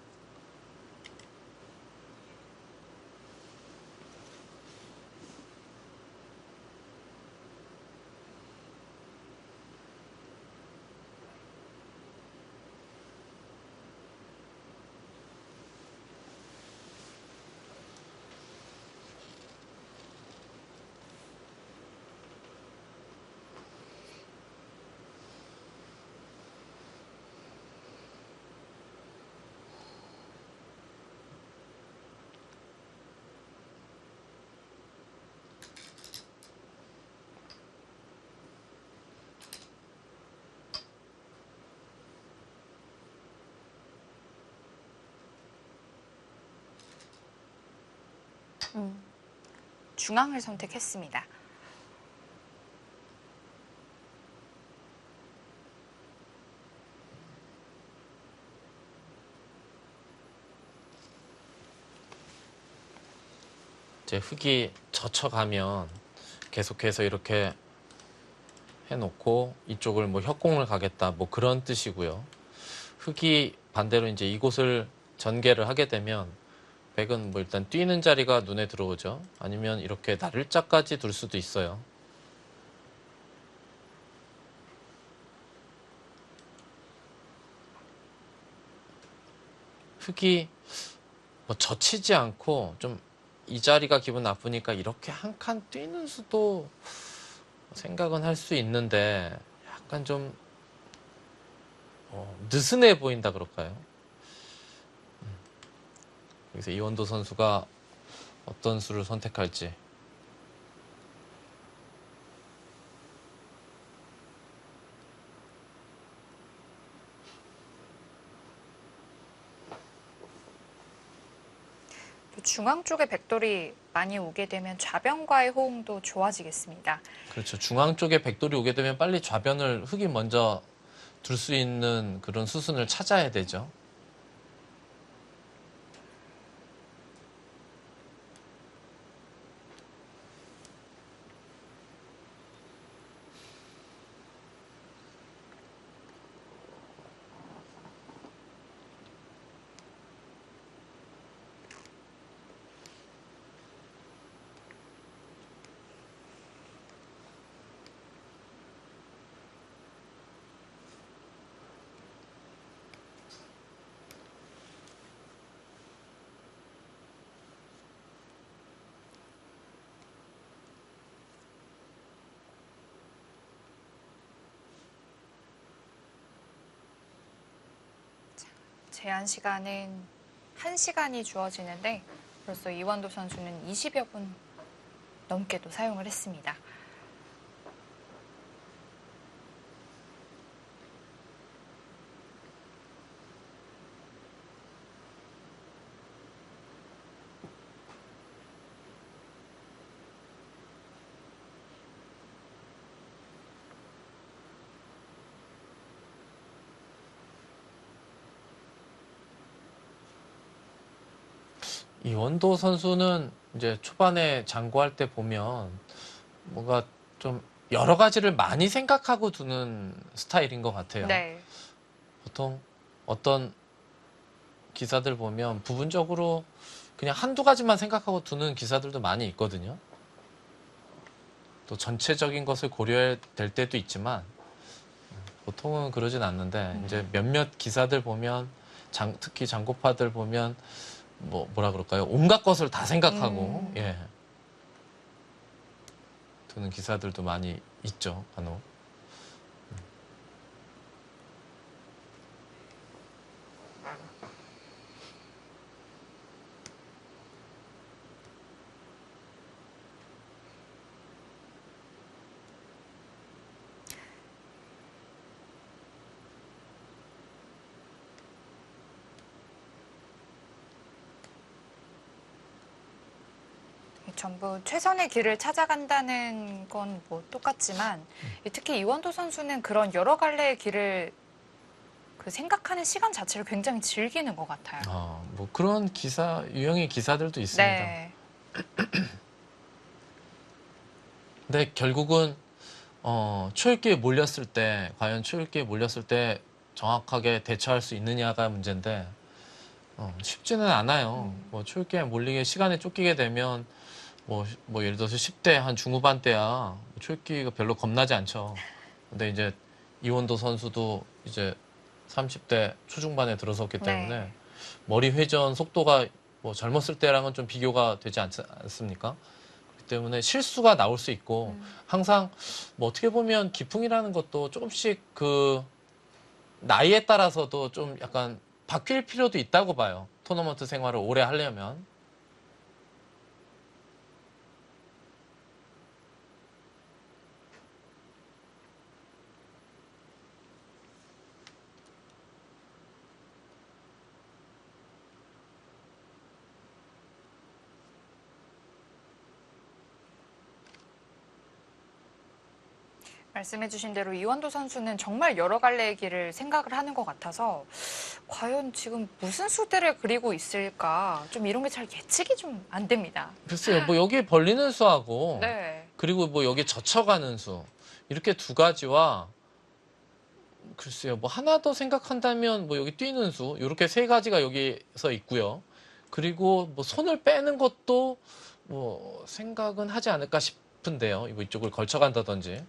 중앙을 선택했습니다. 이제 흙이 젖혀가면 계속해서 이렇게 해놓고 이쪽을 뭐 협공을 가겠다 뭐 그런 뜻이고요. 흙이 반대로 이제 이곳을 전개를 하게 되면 백은 뭐 일단 뛰는 자리가 눈에 들어오죠. 아니면 이렇게 날일자까지 둘 수도 있어요. 흙이 뭐 젖히지 않고 좀 이 자리가 기분 나쁘니까 이렇게 한 칸 뛰는 수도 생각은 할 수 있는데 약간 좀 느슨해 보인다 그럴까요? 여기서 이원도 선수가 어떤 수를 선택할지. 또 중앙 쪽에 백돌이 많이 오게 되면 좌변과의 호응도 좋아지겠습니다. 그렇죠. 중앙 쪽에 백돌이 오게 되면 빨리 좌변을 흙이 먼저 둘 수 있는 그런 수순을 찾아야 되죠. 제한 시간은 1시간이 주어지는데 벌써 이원도 선수는 20여 분 넘게도 사용을 했습니다. 이원도 선수는 이제 초반에 장구할 때 보면 뭔가 좀 여러 가지를 많이 생각하고 두는 스타일인 것 같아요. 네. 보통 어떤 기사들 보면 부분적으로 그냥 한두 가지만 생각하고 두는 기사들도 많이 있거든요. 또 전체적인 것을 고려해야 될 때도 있지만 보통은 그러진 않는데 이제 몇몇 기사들 보면 특히 장고파들 보면 뭐라 그럴까요? 온갖 것을 다 생각하고 예. 두는 기사들도 많이 있죠, 간혹. 전부 최선의 길을 찾아간다는 건 뭐 똑같지만 특히 이원도 선수는 그런 여러 갈래의 길을 그 생각하는 시간 자체를 굉장히 즐기는 것 같아요. 뭐 그런 유형의 기사들도 있습니다. 네. 근데 결국은 초읽기에 몰렸을 때 과연 초읽기에 몰렸을 때 정확하게 대처할 수 있느냐가 문제인데 쉽지는 않아요. 뭐 초읽기에 몰리게 시간에 쫓기게 되면 뭐 예를 들어서 10대 한 중후반 때야 초읽기가 별로 겁나지 않죠. 근데 이제 이원도 선수도 이제 30대 초중반에 들어섰기 때문에 네. 머리 회전 속도가 뭐 젊었을 때랑은 좀 비교가 되지 않습니까? 그렇기 때문에 실수가 나올 수 있고 항상 뭐 어떻게 보면 기풍이라는 것도 조금씩 그 나이에 따라서도 좀 약간 바뀔 필요도 있다고 봐요. 토너먼트 생활을 오래 하려면. 말씀해주신 대로 이원도 선수는 정말 여러 갈래의 길을 생각을 하는 것 같아서 과연 지금 무슨 수들을 그리고 있을까 좀 이런 게 잘 예측이 좀 안 됩니다. 글쎄요, 뭐 여기 벌리는 수하고 네. 그리고 뭐 여기 젖혀가는 수 이렇게 두 가지와 글쎄요, 뭐 하나 더 생각한다면 뭐 여기 뛰는 수 이렇게 세 가지가 여기서 있고요. 그리고 뭐 손을 빼는 것도 뭐 생각은 하지 않을까 싶은데요. 뭐 이쪽을 걸쳐간다든지.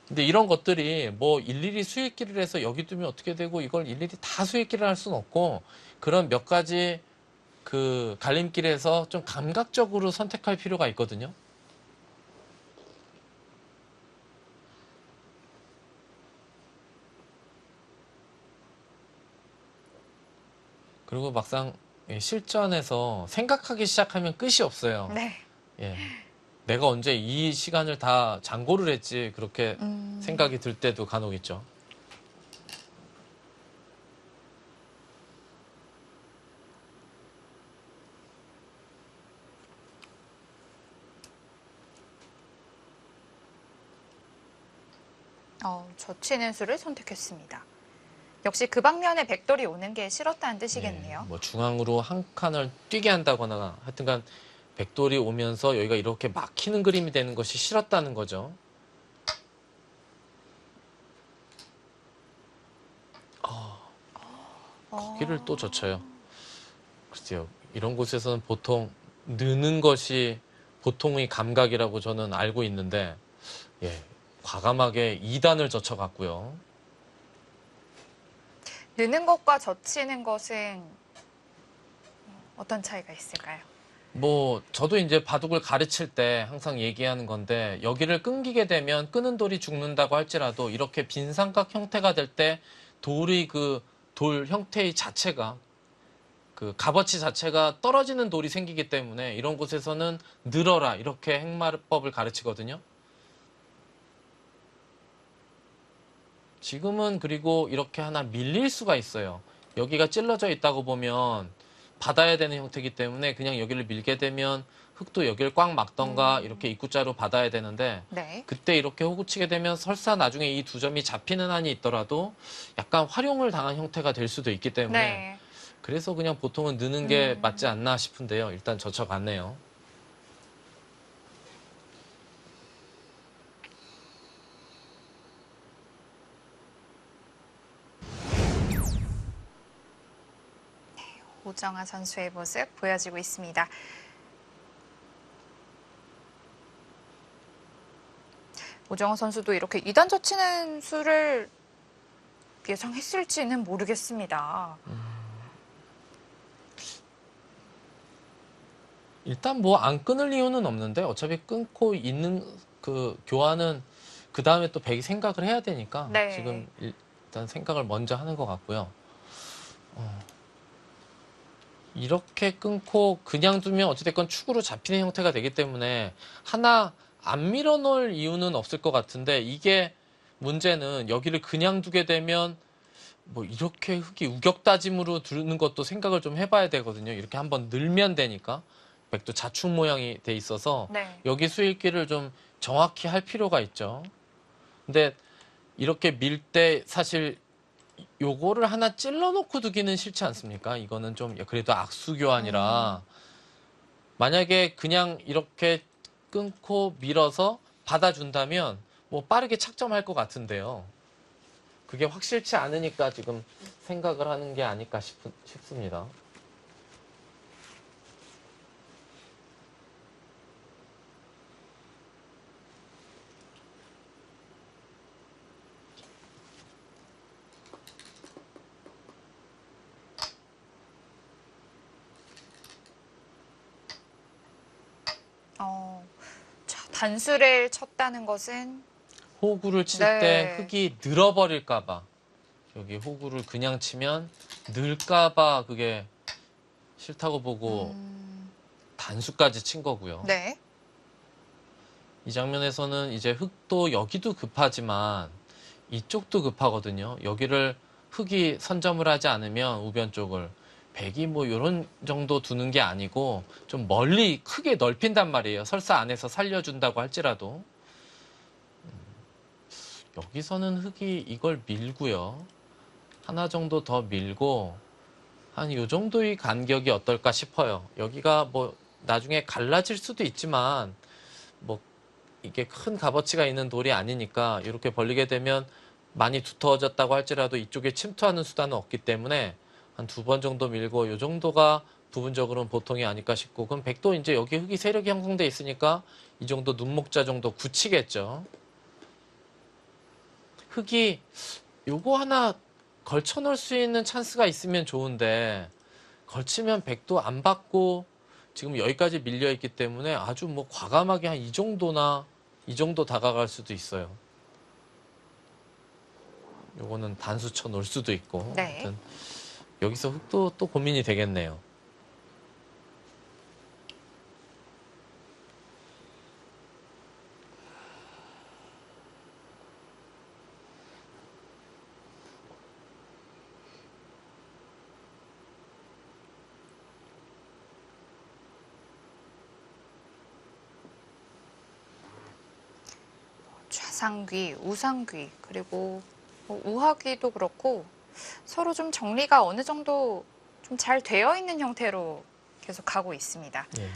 근데 이런 것들이 뭐 일일이 수익기를 해서 여기 두면 어떻게 되고 이걸 일일이 다 수익기를 할 수는 없고 그런 몇 가지 그 갈림길에서 좀 감각적으로 선택할 필요가 있거든요. 그리고 막상 실전에서 생각하기 시작하면 끝이 없어요. 네. 예. 내가 언제 이 시간을 다 장고를 했지 그렇게 생각이 들 때도 간혹 있죠. 젖히는 수를 선택했습니다. 역시 그 방면에 백돌이 오는 게 싫었다는 뜻이겠네요. 뭐 중앙으로 한 칸을 뛰게 한다거나 하여튼간 백돌이 오면서 여기가 이렇게 막히는 그림이 되는 것이 싫었다는 거죠. 거기를 또 젖혀요. 글쎄요. 이런 곳에서는 보통 느는 것이 보통의 감각이라고 저는 알고 있는데 예, 과감하게 2단을 젖혀갔고요. 느는 것과 젖히는 것은 어떤 차이가 있을까요? 뭐 저도 이제 바둑을 가르칠 때 항상 얘기하는 건데 여기를 끊기게 되면 끄는 돌이 죽는다고 할지라도 이렇게 빈 삼각 형태가 될 때 돌이 그 돌 형태의 자체가 그 값어치 자체가 떨어지는 돌이 생기기 때문에 이런 곳에서는 늘어라 이렇게 행마법을 가르치거든요. 지금은 그리고 이렇게 하나 밀릴 수가 있어요. 여기가 찔러져 있다고 보면 받아야 되는 형태이기 때문에 그냥 여기를 밀게 되면 흙도 여기를 꽉 막던가 이렇게 입구자로 받아야 되는데 네. 그때 이렇게 호구 치게 되면 설사 나중에 이 두 점이 잡히는 한이 있더라도 약간 활용을 당한 형태가 될 수도 있기 때문에 네. 그래서 그냥 보통은 느는 게 맞지 않나 싶은데요. 일단 젖혀갔네요. 오정아 선수의 모습 보여지고 있습니다. 오정아 선수도 이렇게 2단 젖히는 수를 예상했을지는 모르겠습니다. 일단 뭐 안 끊을 이유는 없는데 어차피 끊고 있는 그 교환은 그 다음에 또 백이 생각을 해야 되니까 네. 지금 일단 생각을 먼저 하는 것 같고요. 이렇게 끊고 그냥 두면 어찌됐건 축으로 잡히는 형태가 되기 때문에 하나 안 밀어놓을 이유는 없을 것 같은데 이게 문제는 여기를 그냥 두게 되면 뭐 이렇게 흙이 우격다짐으로 두는 것도 생각을 좀 해봐야 되거든요. 이렇게 한번 늘면 되니까 백도 자축 모양이 돼 있어서 네. 여기 수익기를 좀 정확히 할 필요가 있죠. 근데 이렇게 밀 때 사실 요거를 하나 찔러놓고 두기는 싫지 않습니까? 이거는 좀 그래도 악수교환이라 만약에 그냥 이렇게 끊고 밀어서 받아준다면 뭐 빠르게 착점할 것 같은데요. 그게 확실치 않으니까 지금 생각을 하는 게 아닐까 싶습니다. 자, 단수를 쳤다는 것은 호구를 칠 네. 때 흙이 늘어버릴까봐 여기 호구를 그냥 치면 늘까봐 그게 싫다고 보고 단수까지 친 거고요. 네. 이 장면에서는 이제 흙도 여기도 급하지만 이쪽도 급하거든요. 여기를 흙이 선점을 하지 않으면 우변 쪽을 백이 뭐 이런 정도 두는 게 아니고 좀 멀리 크게 넓힌단 말이에요. 설사 안에서 살려준다고 할지라도 여기서는 흙이 이걸 밀고요. 하나 정도 더 밀고 한 요 정도의 간격이 어떨까 싶어요. 여기가 뭐 나중에 갈라질 수도 있지만 뭐 이게 큰 값어치가 있는 돌이 아니니까 이렇게 벌리게 되면 많이 두터워졌다고 할지라도 이쪽에 침투하는 수단은 없기 때문에 한 2번 정도 밀고 이 정도가 부분적으로는 보통이 아닐까 싶고 그럼 백도 이제 여기 흙이 세력이 형성돼 있으니까 이 정도 눈목자 정도 굳히겠죠. 흙이 요거 하나 걸쳐 놓을 수 있는 찬스가 있으면 좋은데 걸치면 백도 안 받고 지금 여기까지 밀려 있기 때문에 아주 뭐 과감하게 한 이 정도나 이 정도 다가갈 수도 있어요. 요거는 단수 쳐 놓을 수도 있고. 네. 아무튼 여기서 흙도 또 고민이 되겠네요. 좌상귀, 우상귀, 그리고 뭐 우하귀도 그렇고 서로 좀 정리가 어느 정도 좀 잘 되어 있는 형태로 계속 가고 있습니다. 예.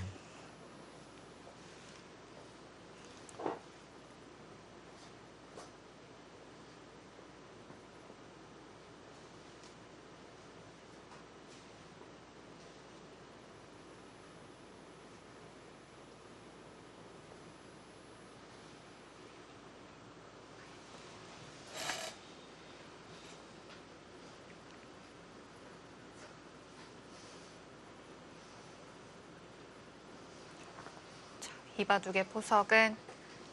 이바둑의 포석은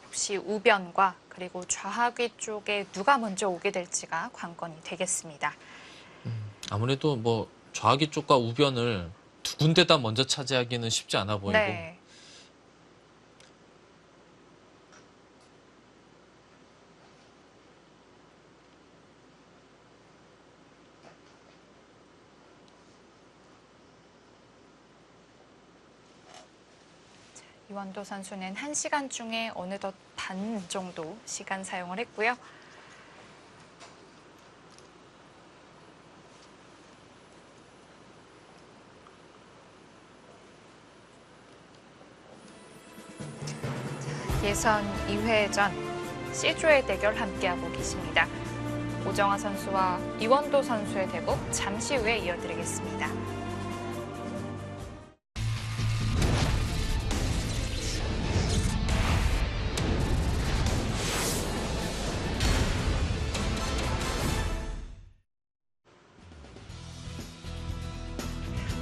역시 우변과 그리고 좌하귀 쪽에 누가 먼저 오게 될지가 관건이 되겠습니다. 아무래도 뭐 좌하귀 쪽과 우변을 두 군데 다 먼저 차지하기는 쉽지 않아 보이고 네. 이원도 선수는 1시간 중에 어느덧 반 정도 시간 사용을 했고요. 예선 2회전 C조의 대결 함께하고 계십니다. 오정아 선수와 이원도 선수의 대국 잠시 후에 이어드리겠습니다.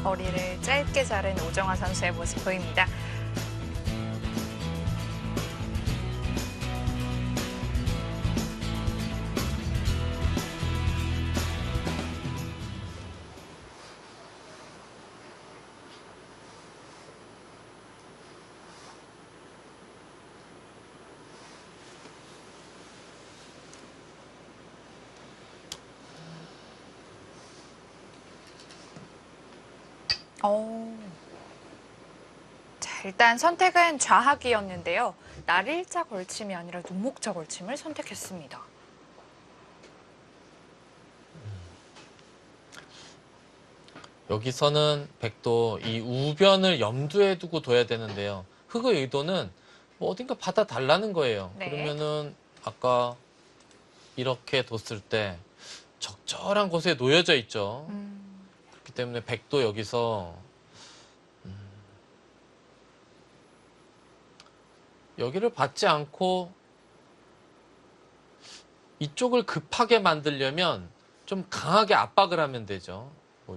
머리를 짧게 자른 오정아 선수의 모습 보입니다. 자, 일단 선택은 좌하귀였는데요. 날일자 걸침이 아니라 눈목자 걸침을 선택했습니다. 여기서는 백도 이 우변을 염두에 두고 둬야 되는데요. 흑의 의도는 뭐 어딘가 받아달라는 거예요. 네. 그러면은 아까 이렇게 뒀을 때 적절한 곳에 놓여져 있죠. 그렇기 때문에 백도 여기서 여기를 받지 않고 이쪽을 급하게 만들려면 좀 강하게 압박을 하면 되죠.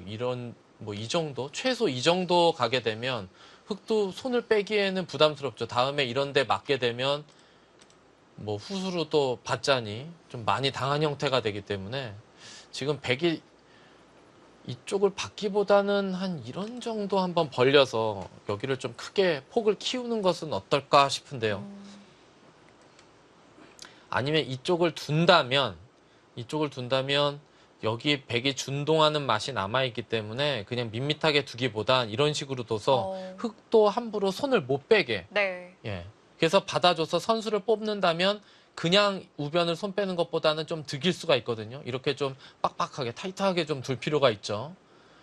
이 정도, 최소 이 정도 가게 되면 흑도 손을 빼기에는 부담스럽죠. 다음에 이런 데 맞게 되면 뭐 후수로 또 받자니 좀 많이 당한 형태가 되기 때문에 지금 백이 이쪽을 받기보다는 한 이런 정도 한번 벌려서 여기를 좀 크게 폭을 키우는 것은 어떨까 싶은데요. 아니면 이쪽을 둔다면 여기 백이 준동하는 맛이 남아있기 때문에 그냥 밋밋하게 두기보단 이런 식으로 둬서 흑도 함부로 손을 못 빼게. 네. 예. 그래서 받아줘서 선수를 뽑는다면 그냥 우변을 손 빼는 것보다는 좀 득일 수가 있거든요. 이렇게 좀 빡빡하게 타이트하게 좀 둘 필요가 있죠.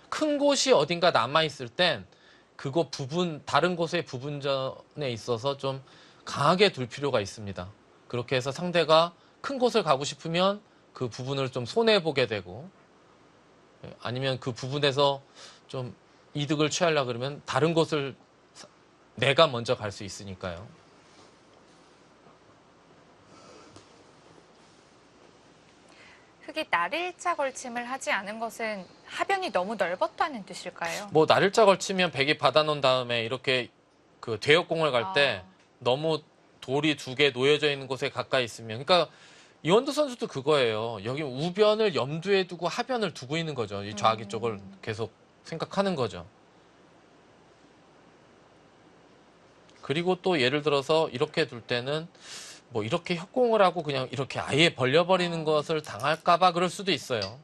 큰 곳이 어딘가 남아있을 땐 그곳 다른 곳의 부분전에 있어서 좀 강하게 둘 필요가 있습니다. 그렇게 해서 상대가 큰 곳을 가고 싶으면 그 부분을 좀 손해보게 되고 아니면 그 부분에서 좀 이득을 취하려고 그러면 다른 곳을 내가 먼저 갈 수 있으니까요. 흑이 날일자 걸침을 하지 않은 것은 하변이 너무 넓었다는 뜻일까요? 뭐 날일자 걸치면 백이 받아놓은 다음에 이렇게 그 대역공을 갈 때 너무 돌이 두 개 놓여져 있는 곳에 가까이 있으면 그러니까 이원도 선수도 그거예요. 여기 우변을 염두에 두고 하변을 두고 있는 거죠. 이 좌하기 쪽을 계속 생각하는 거죠. 그리고 또 예를 들어서 이렇게 둘 때는 뭐 이렇게 협공을 하고 그냥 이렇게 아예 벌려버리는 것을 당할까봐 그럴 수도 있어요.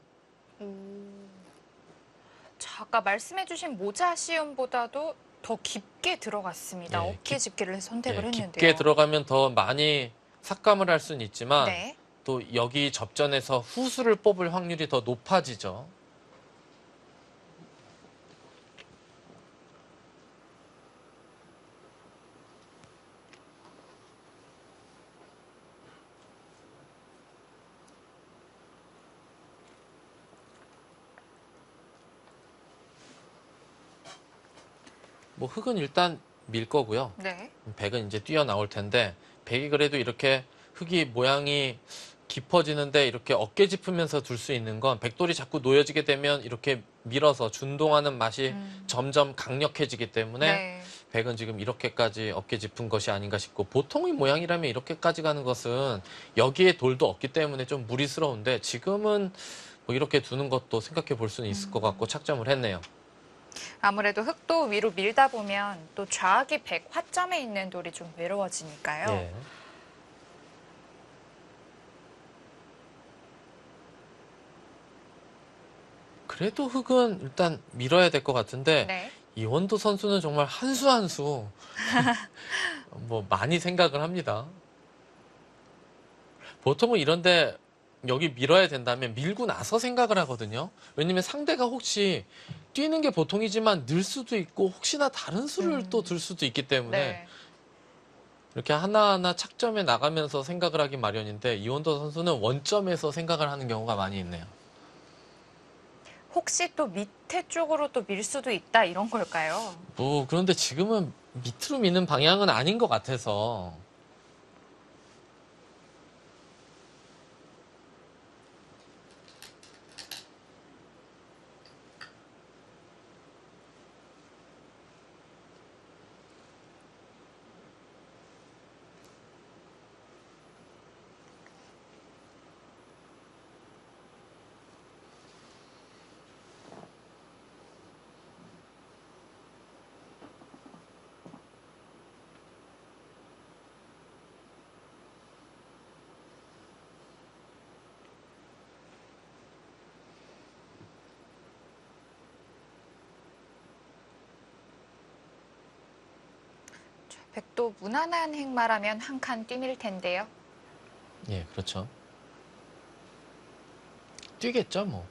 자, 아까 말씀해주신 모자 시험보다도 더 깊게 들어갔습니다. 네, 어깨 집기를 선택을 했는데요. 깊게 들어가면 더 많이 삭감을 할 수는 있지만 네. 또 여기 접전에서 후수를 뽑을 확률이 더 높아지죠. 뭐 흑은 일단 밀 거고요. 네. 백은 이제 뛰어나올 텐데 백이 그래도 이렇게 흑이 모양이 깊어지는데 이렇게 어깨 짚으면서 둘 수 있는 건 백돌이 자꾸 놓여지게 되면 이렇게 밀어서 준동하는 맛이 점점 강력해지기 때문에 네. 백은 지금 이렇게까지 어깨 짚은 것이 아닌가 싶고 보통의 모양이라면 이렇게까지 가는 것은 여기에 돌도 없기 때문에 좀 무리스러운데 지금은 뭐 이렇게 두는 것도 생각해 볼 수는 있을 것 같고 착점을 했네요. 아무래도 흑도 위로 밀다 보면 또 좌악이 백 화점에 있는 돌이 좀 외로워지니까요. 예. 그래도 흑은 일단 밀어야 될 것 같은데 네. 이원도 선수는 정말 한 수 한 수 뭐 많이 생각을 합니다. 보통은 이런데 여기 밀어야 된다면 밀고 나서 생각을 하거든요. 왜냐면 상대가 혹시 뛰는 게 보통이지만 늘 수도 있고 혹시나 다른 수를 또 들 수도 있기 때문에 네. 이렇게 하나하나 착점해 나가면서 생각을 하기 마련인데 이원도 선수는 원점에서 생각을 하는 경우가 많이 있네요. 혹시 또 밑에 쪽으로 또 밀 수도 있다 이런 걸까요? 뭐 그런데 지금은 밑으로 미는 방향은 아닌 것 같아서 백도 무난한 행마라면 한 칸 뛰밀 텐데요. 예, 그렇죠. 뛰겠죠, 뭐.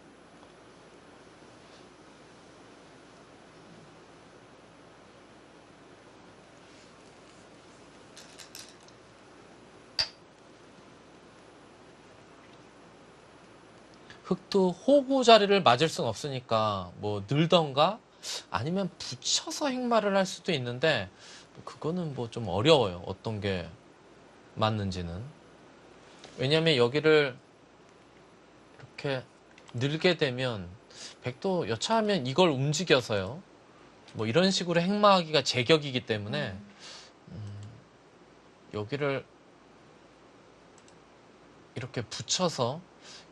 흑도 호구 자리를 맞을 순 없으니까 뭐 늘던가 아니면 붙여서 행마를 할 수도 있는데 그거는 뭐 좀 어려워요. 어떤 게 맞는지는. 왜냐면 여기를 이렇게 늘게 되면 백도 여차하면 이걸 움직여서요. 뭐 이런 식으로 행마하기가 제격이기 때문에 여기를 이렇게 붙여서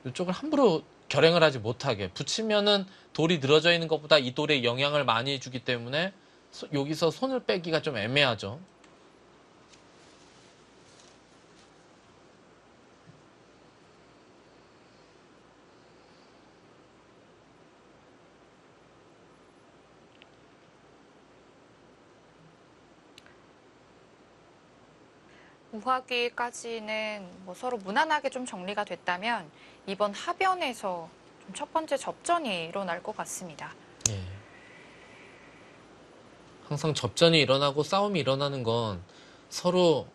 이쪽을 함부로 결행을 하지 못하게 붙이면은 돌이 늘어져 있는 것보다 이 돌에 영향을 많이 주기 때문에 여기서 손을 빼기가 좀 애매하죠. 우하기까지는 뭐 서로 무난하게 좀 정리가 됐다면 이번 하변에서 좀 첫 번째 접전이 일어날 것 같습니다. 예. 항상 접전이 일어나고 싸움이 일어나는 건 서로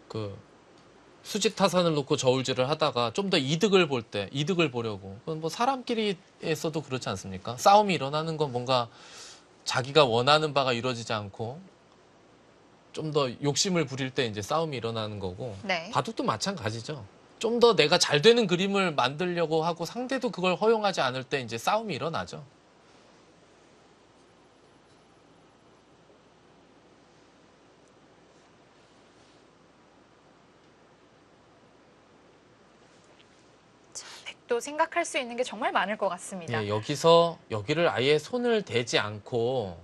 그 수직 타산을 놓고 저울질을 하다가 좀 더 이득을 볼 때, 이득을 보려고. 그건 뭐 사람끼리에서도 그렇지 않습니까? 싸움이 일어나는 건 뭔가 자기가 원하는 바가 이루어지지 않고 좀 더 욕심을 부릴 때 이제 싸움이 일어나는 거고 네. 바둑도 마찬가지죠. 좀 더 내가 잘 되는 그림을 만들려고 하고 상대도 그걸 허용하지 않을 때 이제 싸움이 일어나죠. 백도 생각할 수 있는 게 정말 많을 것 같습니다. 예, 여기서 여기를 아예 손을 대지 않고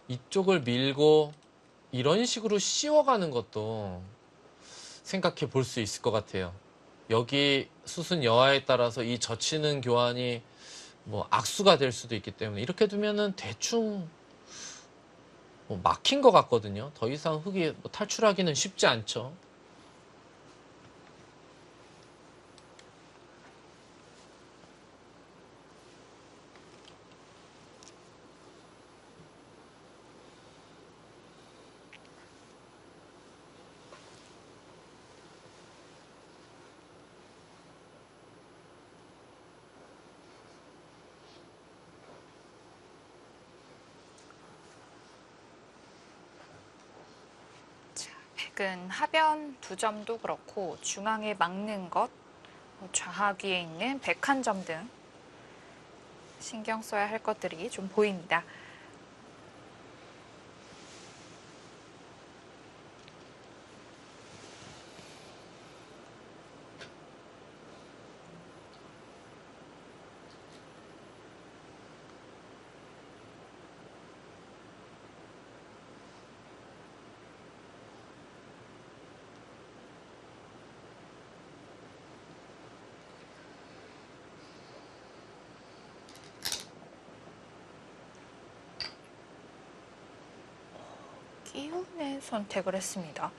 이쪽을 밀고 이런 식으로 씌워가는 것도 생각해 볼 수 있을 것 같아요. 여기 수순 여하에 따라서 이 젖히는 교환이 뭐 악수가 될 수도 있기 때문에 이렇게 두면은 대충 뭐 막힌 것 같거든요. 더 이상 흙이 뭐 탈출하기는 쉽지 않죠. 백은 하변 두 점도 그렇고 중앙에 막는 것, 좌하귀에 있는 백 한 점 등 신경 써야 할 것들이 좀 보입니다. 끼운의 선택을 했습니다.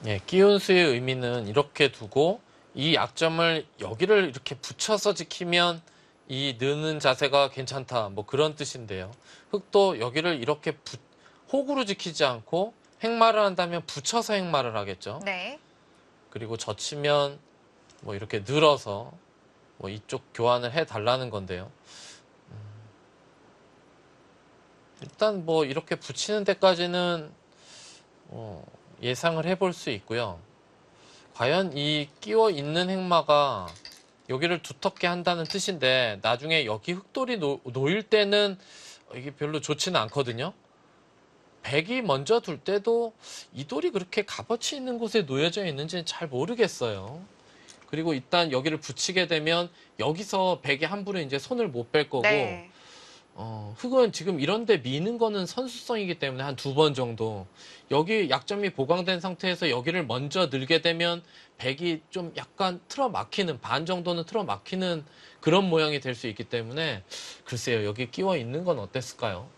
예, 끼운수의 의미는 이렇게 두고 이 약점을 여기를 이렇게 붙여서 지키면 이 느는 자세가 괜찮다. 뭐 그런 뜻인데요. 흑도 여기를 이렇게 호구로 지키지 않고 행마를 한다면 붙여서 행마를 하겠죠. 네. 그리고 젖히면 뭐 이렇게 늘어서 뭐 이쪽 교환을 해 달라는 건데요. 일단 뭐 이렇게 붙이는 데까지는 예상을 해볼 수 있고요. 과연 이 끼워 있는 행마가 여기를 두텁게 한다는 뜻인데 나중에 여기 흑돌이 놓일 때는 이게 별로 좋지는 않거든요. 백이 먼저 둘 때도 이 돌이 그렇게 값어치 있는 곳에 놓여져 있는지는 잘 모르겠어요. 그리고 일단 여기를 붙이게 되면 여기서 백이 함부로 이제 손을 못 뺄 거고 네. 흑은 지금 이런데 미는 거는 선수성이기 때문에 한 2번 정도 여기 약점이 보강된 상태에서 여기를 먼저 늘게 되면 백이 좀 약간 틀어막히는 반 정도는 틀어막히는 그런 모양이 될 수 있기 때문에 글쎄요 여기 끼워 있는 건 어땠을까요?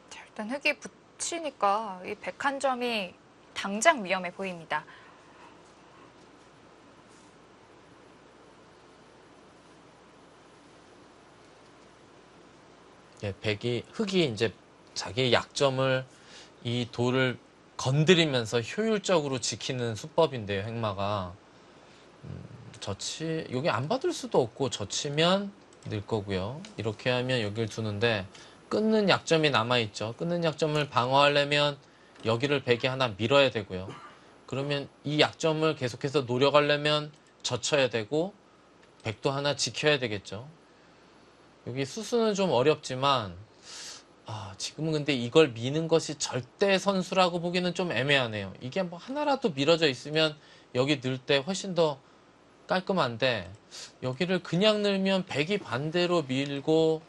자, 일단 흑이 붙이니까 이 백 한 점이 당장 위험해 보입니다. 예, 흑이 이제 자기의 약점을 이 돌을 건드리면서 효율적으로 지키는 수법인데요, 행마가. 여기 안 받을 수도 없고, 젖히면 늘 거고요. 이렇게 하면 여기를 두는데, 끊는 약점이 남아있죠. 끊는 약점을 방어하려면 여기를 백이 하나 밀어야 되고요. 그러면 이 약점을 계속해서 노려가려면 젖혀야 되고, 백도 하나 지켜야 되겠죠. 여기 수수는 좀 어렵지만, 지금은 근데 이걸 미는 것이 절대 선수라고 보기는 좀 애매하네요. 이게 뭐 하나라도 밀어져 있으면 여기 넣을 때 훨씬 더 깔끔한데 여기를 그냥 넣으면 백이 반대로 밀고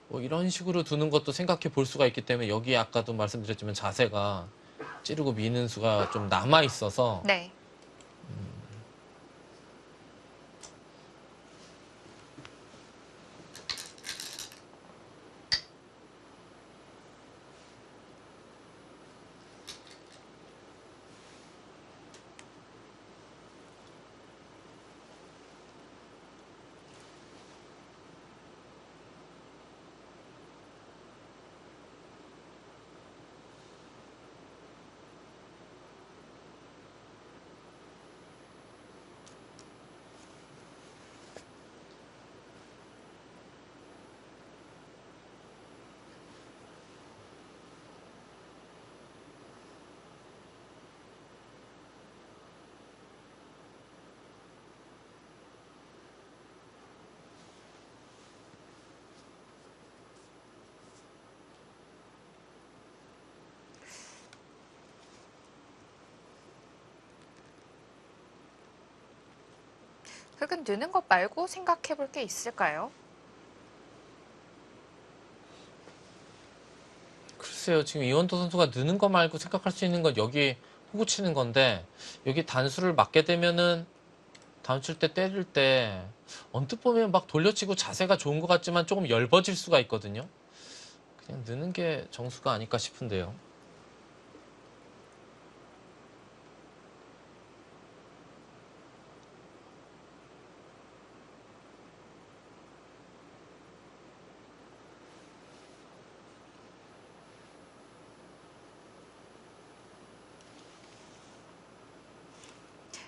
뭐 이런 식으로 두는 것도 생각해 볼 수가 있기 때문에 여기 아까도 말씀드렸지만 자세가 찌르고 미는 수가 좀 남아 있어서 네. 흑은 느는 것 말고 생각해 볼 게 있을까요? 글쎄요 지금 이원도 선수가 느는 거 말고 생각할 수 있는 건 여기 호구 치는 건데 여기 단수를 맞게 되면은 다운 칠 때 때릴 때 언뜻 보면 막 돌려치고 자세가 좋은 것 같지만 조금 엷어질 수가 있거든요. 그냥 느는 게 정수가 아닐까 싶은데요.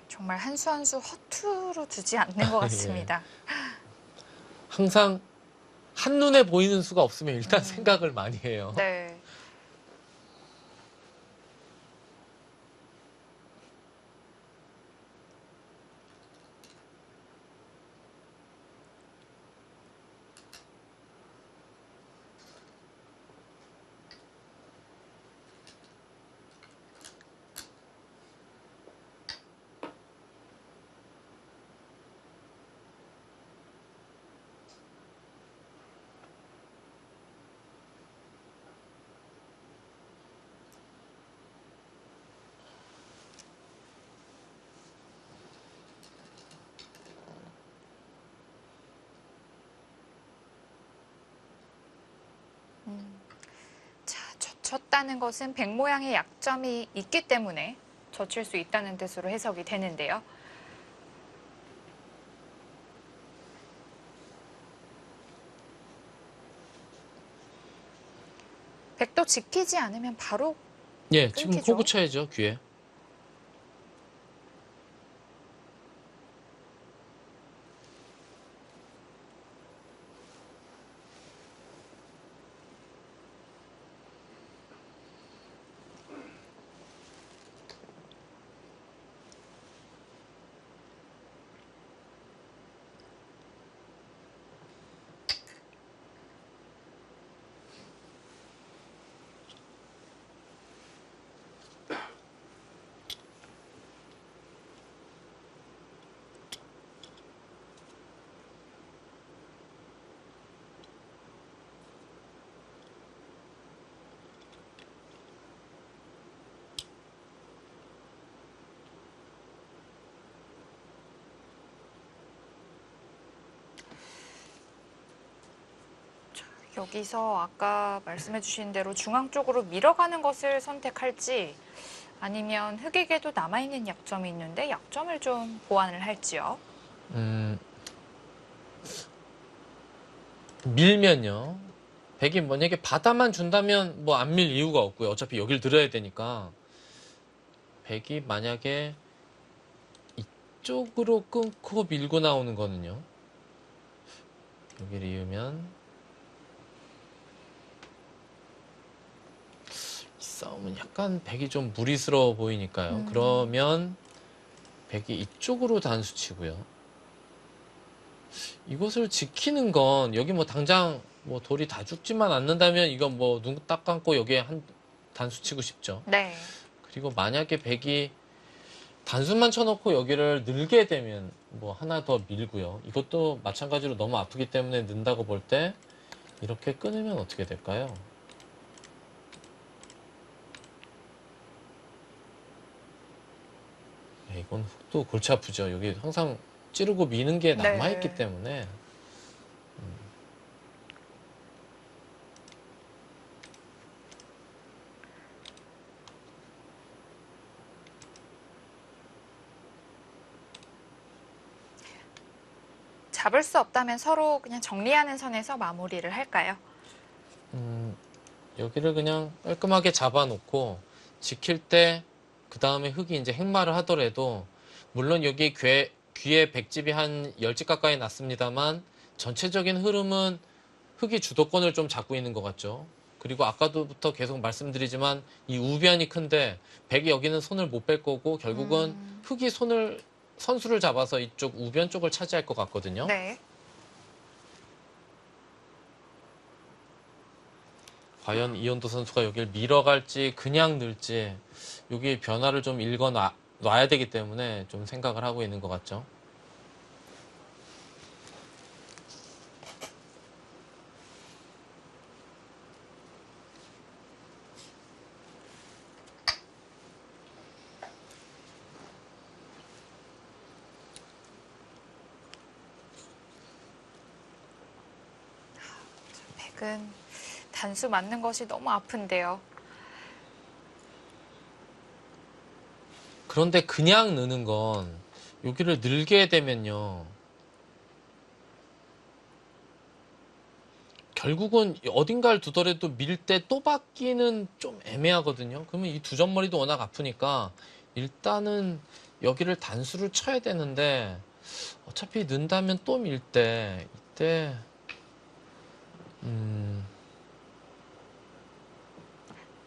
정말 한 수 한 수 허투루 두지 않는 것 예. 같습니다. 항상 한눈에 보이는 수가 없으면 일단 생각을 많이 해요. 네. 쳤다는 것은 백 모양의 약점이 있기 때문에 젖힐 수 있다는 뜻으로 해석이 되는데요. 백도 지키지 않으면 바로 예, 지금 끊기죠. 호구 쳐야죠, 귀에. 여기서 아까 말씀해 주신 대로 중앙 쪽으로 밀어가는 것을 선택할지 아니면 흑에게도 남아있는 약점이 있는데 약점을 좀 보완을 할지요. 밀면요. 백이 만약에 바다만 준다면 뭐 안 밀 이유가 없고요. 어차피 여길 들어야 되니까. 백이 만약에 이쪽으로 끊고 밀고 나오는 거는요. 여기를 이으면 이 싸움은 약간 백이 좀 무리스러워 보이니까요. 그러면 백이 이쪽으로 단수 치고요. 이것을 지키는 건 여기 뭐 당장 뭐 돌이 다 죽지만 않는다면 이건 뭐 눈 딱 감고 여기에 한 단수 치고 싶죠. 네. 그리고 만약에 백이 단수만 쳐놓고 여기를 늘게 되면 뭐 하나 더 밀고요. 이것도 마찬가지로 너무 아프기 때문에 는다고 볼 때 이렇게 끊으면 어떻게 될까요? 네, 이건 훅도 골치 아프죠. 여기 항상 찌르고 미는 게 남아있기 네. 때문에 잡을 수 없다면 서로 그냥 정리하는 선에서 마무리를 할까요? 여기를 그냥 깔끔하게 잡아놓고 지킬 때 그 다음에 흙이 이제 행마를 하더라도 물론 여기 귀에 백집이 한 10집 가까이 났습니다만 전체적인 흐름은 흙이 주도권을 좀 잡고 있는 것 같죠. 그리고 아까도부터 계속 말씀드리지만 이 우변이 큰데 백이 여기는 손을 못 뺄 거고 결국은 흙이 선수를 잡아서 이쪽 우변 쪽을 차지할 것 같거든요. 네. 과연 이현도 선수가 여기를 밀어갈지 그냥 넣을지 여기 변화를 좀 놔야 되기 때문에 좀 생각을 하고 있는 것 같죠. 백은 단수 맞는 것이 너무 아픈데요. 그런데 그냥 넣는 건 여기를 늘게 되면요. 결국은 어딘가를 두더라도 밀 때 또 받기는 좀 애매하거든요. 그러면 이 두 점머리도 워낙 아프니까 일단은 여기를 단수를 쳐야 되는데 어차피 넣는다면 또 밀 때 이때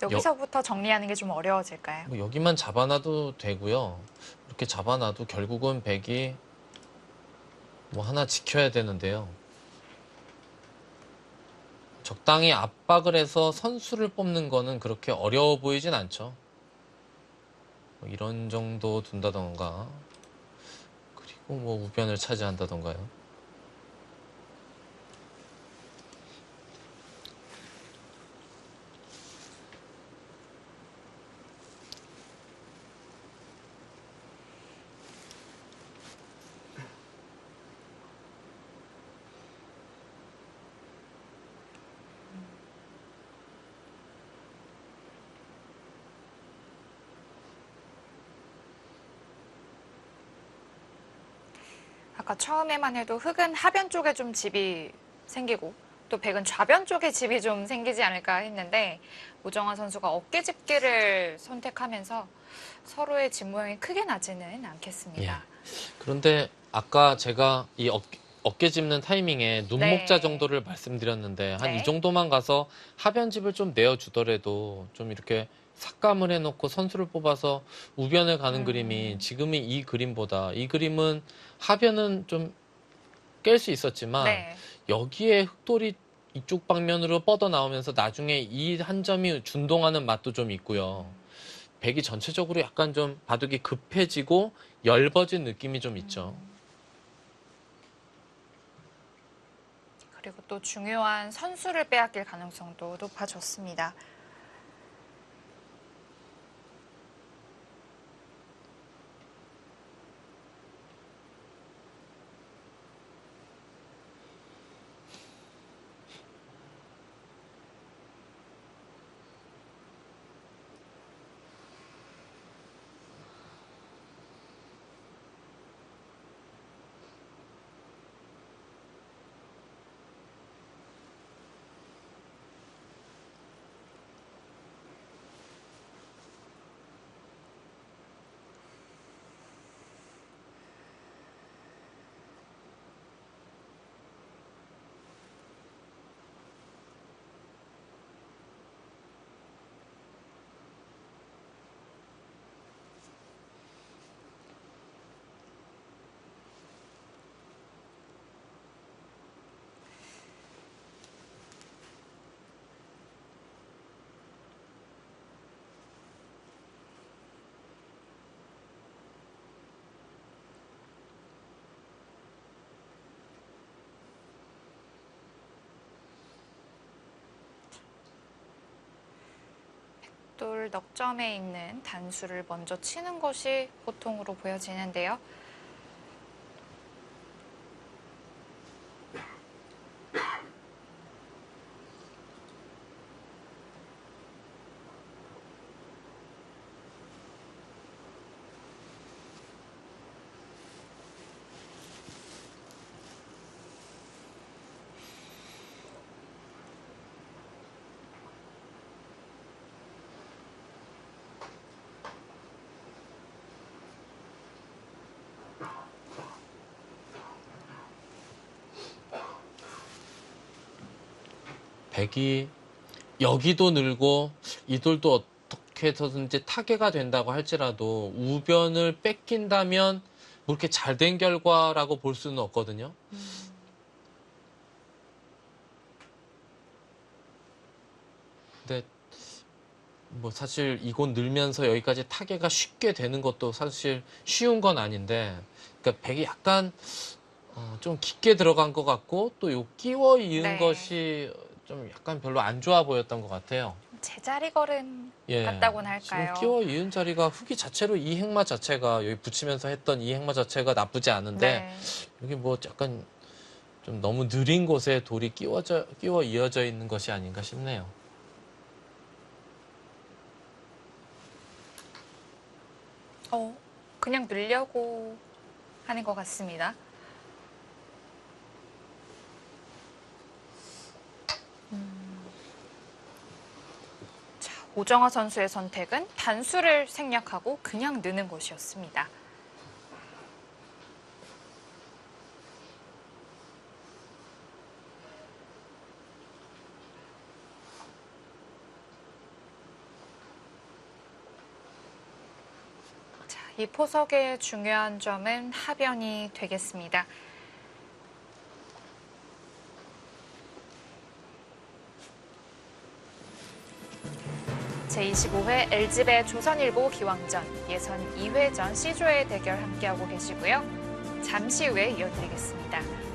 여기서부터 정리하는 게 좀 어려워질까요? 뭐 여기만 잡아놔도 되고요. 이렇게 잡아놔도 결국은 백이 뭐 하나 지켜야 되는데요. 적당히 압박을 해서 선수를 뽑는 거는 그렇게 어려워 보이진 않죠. 뭐 이런 정도 둔다던가 그리고 뭐 우변을 차지한다던가요. 아까 처음에만 해도 흑은 하변 쪽에 좀 집이 생기고 또 백은 좌변 쪽에 집이 좀 생기지 않을까 했는데 오정화 선수가 어깨 집기를 선택하면서 서로의 집 모양이 크게 나지는 않겠습니다. 그런데 아까 제가 이 어깨 짚는 타이밍에 눈목자 네. 정도를 말씀드렸는데 한 네. 이 정도만 가서 하변집을 좀 내어주더라도 좀 이렇게 삭감을 해놓고 선수를 뽑아서 우변을 가는 그림이 지금의 이 그림보다 이 그림은 하변은 좀 깰 수 있었지만 네. 여기에 흑돌이 이쪽 방면으로 뻗어 나오면서 나중에 이 한 점이 준동하는 맛도 좀 있고요. 백이 전체적으로 약간 좀 바둑이 급해지고 엷어진 느낌이 좀 있죠. 그리고 또 중요한 선수를 빼앗길 가능성도 높아졌습니다. 똘 넉점에 있는 단수를 먼저 치는 것이 보통으로 보여지는데요. 백이 여기도 늘고 이 돌도 어떻게 해서든지 타개가 된다고 할지라도 우변을 뺏긴다면 뭐 이렇게 잘 된 결과라고 볼 수는 없거든요. 근데 뭐 사실 이곳 늘면서 여기까지 타개가 쉽게 되는 것도 사실 쉬운 건 아닌데, 그러니까 백이 약간 좀 깊게 들어간 것 같고 또 요 끼워 이은 네. 것이 좀 약간 별로 안 좋아 보였던 것 같아요. 제자리 걸음 예. 같다고나 지금 할까요? 끼워 이은 자리가 흙이 자체로 이 행마 자체가 여기 붙이면서 했던 이 행마 자체가 나쁘지 않은데 네. 여기 뭐 약간 좀 너무 느린 곳에 돌이 끼워 이어져 있는 것이 아닌가 싶네요. 그냥 늘려고 하는 것 같습니다. 자, 오정화 선수의 선택은 단수를 생략하고 그냥 느는 것이었습니다. 자, 이 포석의 중요한 점은 하변이 되겠습니다. 제25회 LG배 조선일보 기왕전 예선 2회전 C조의 대결 함께하고 계시고요. 잠시 후에 이어드리겠습니다.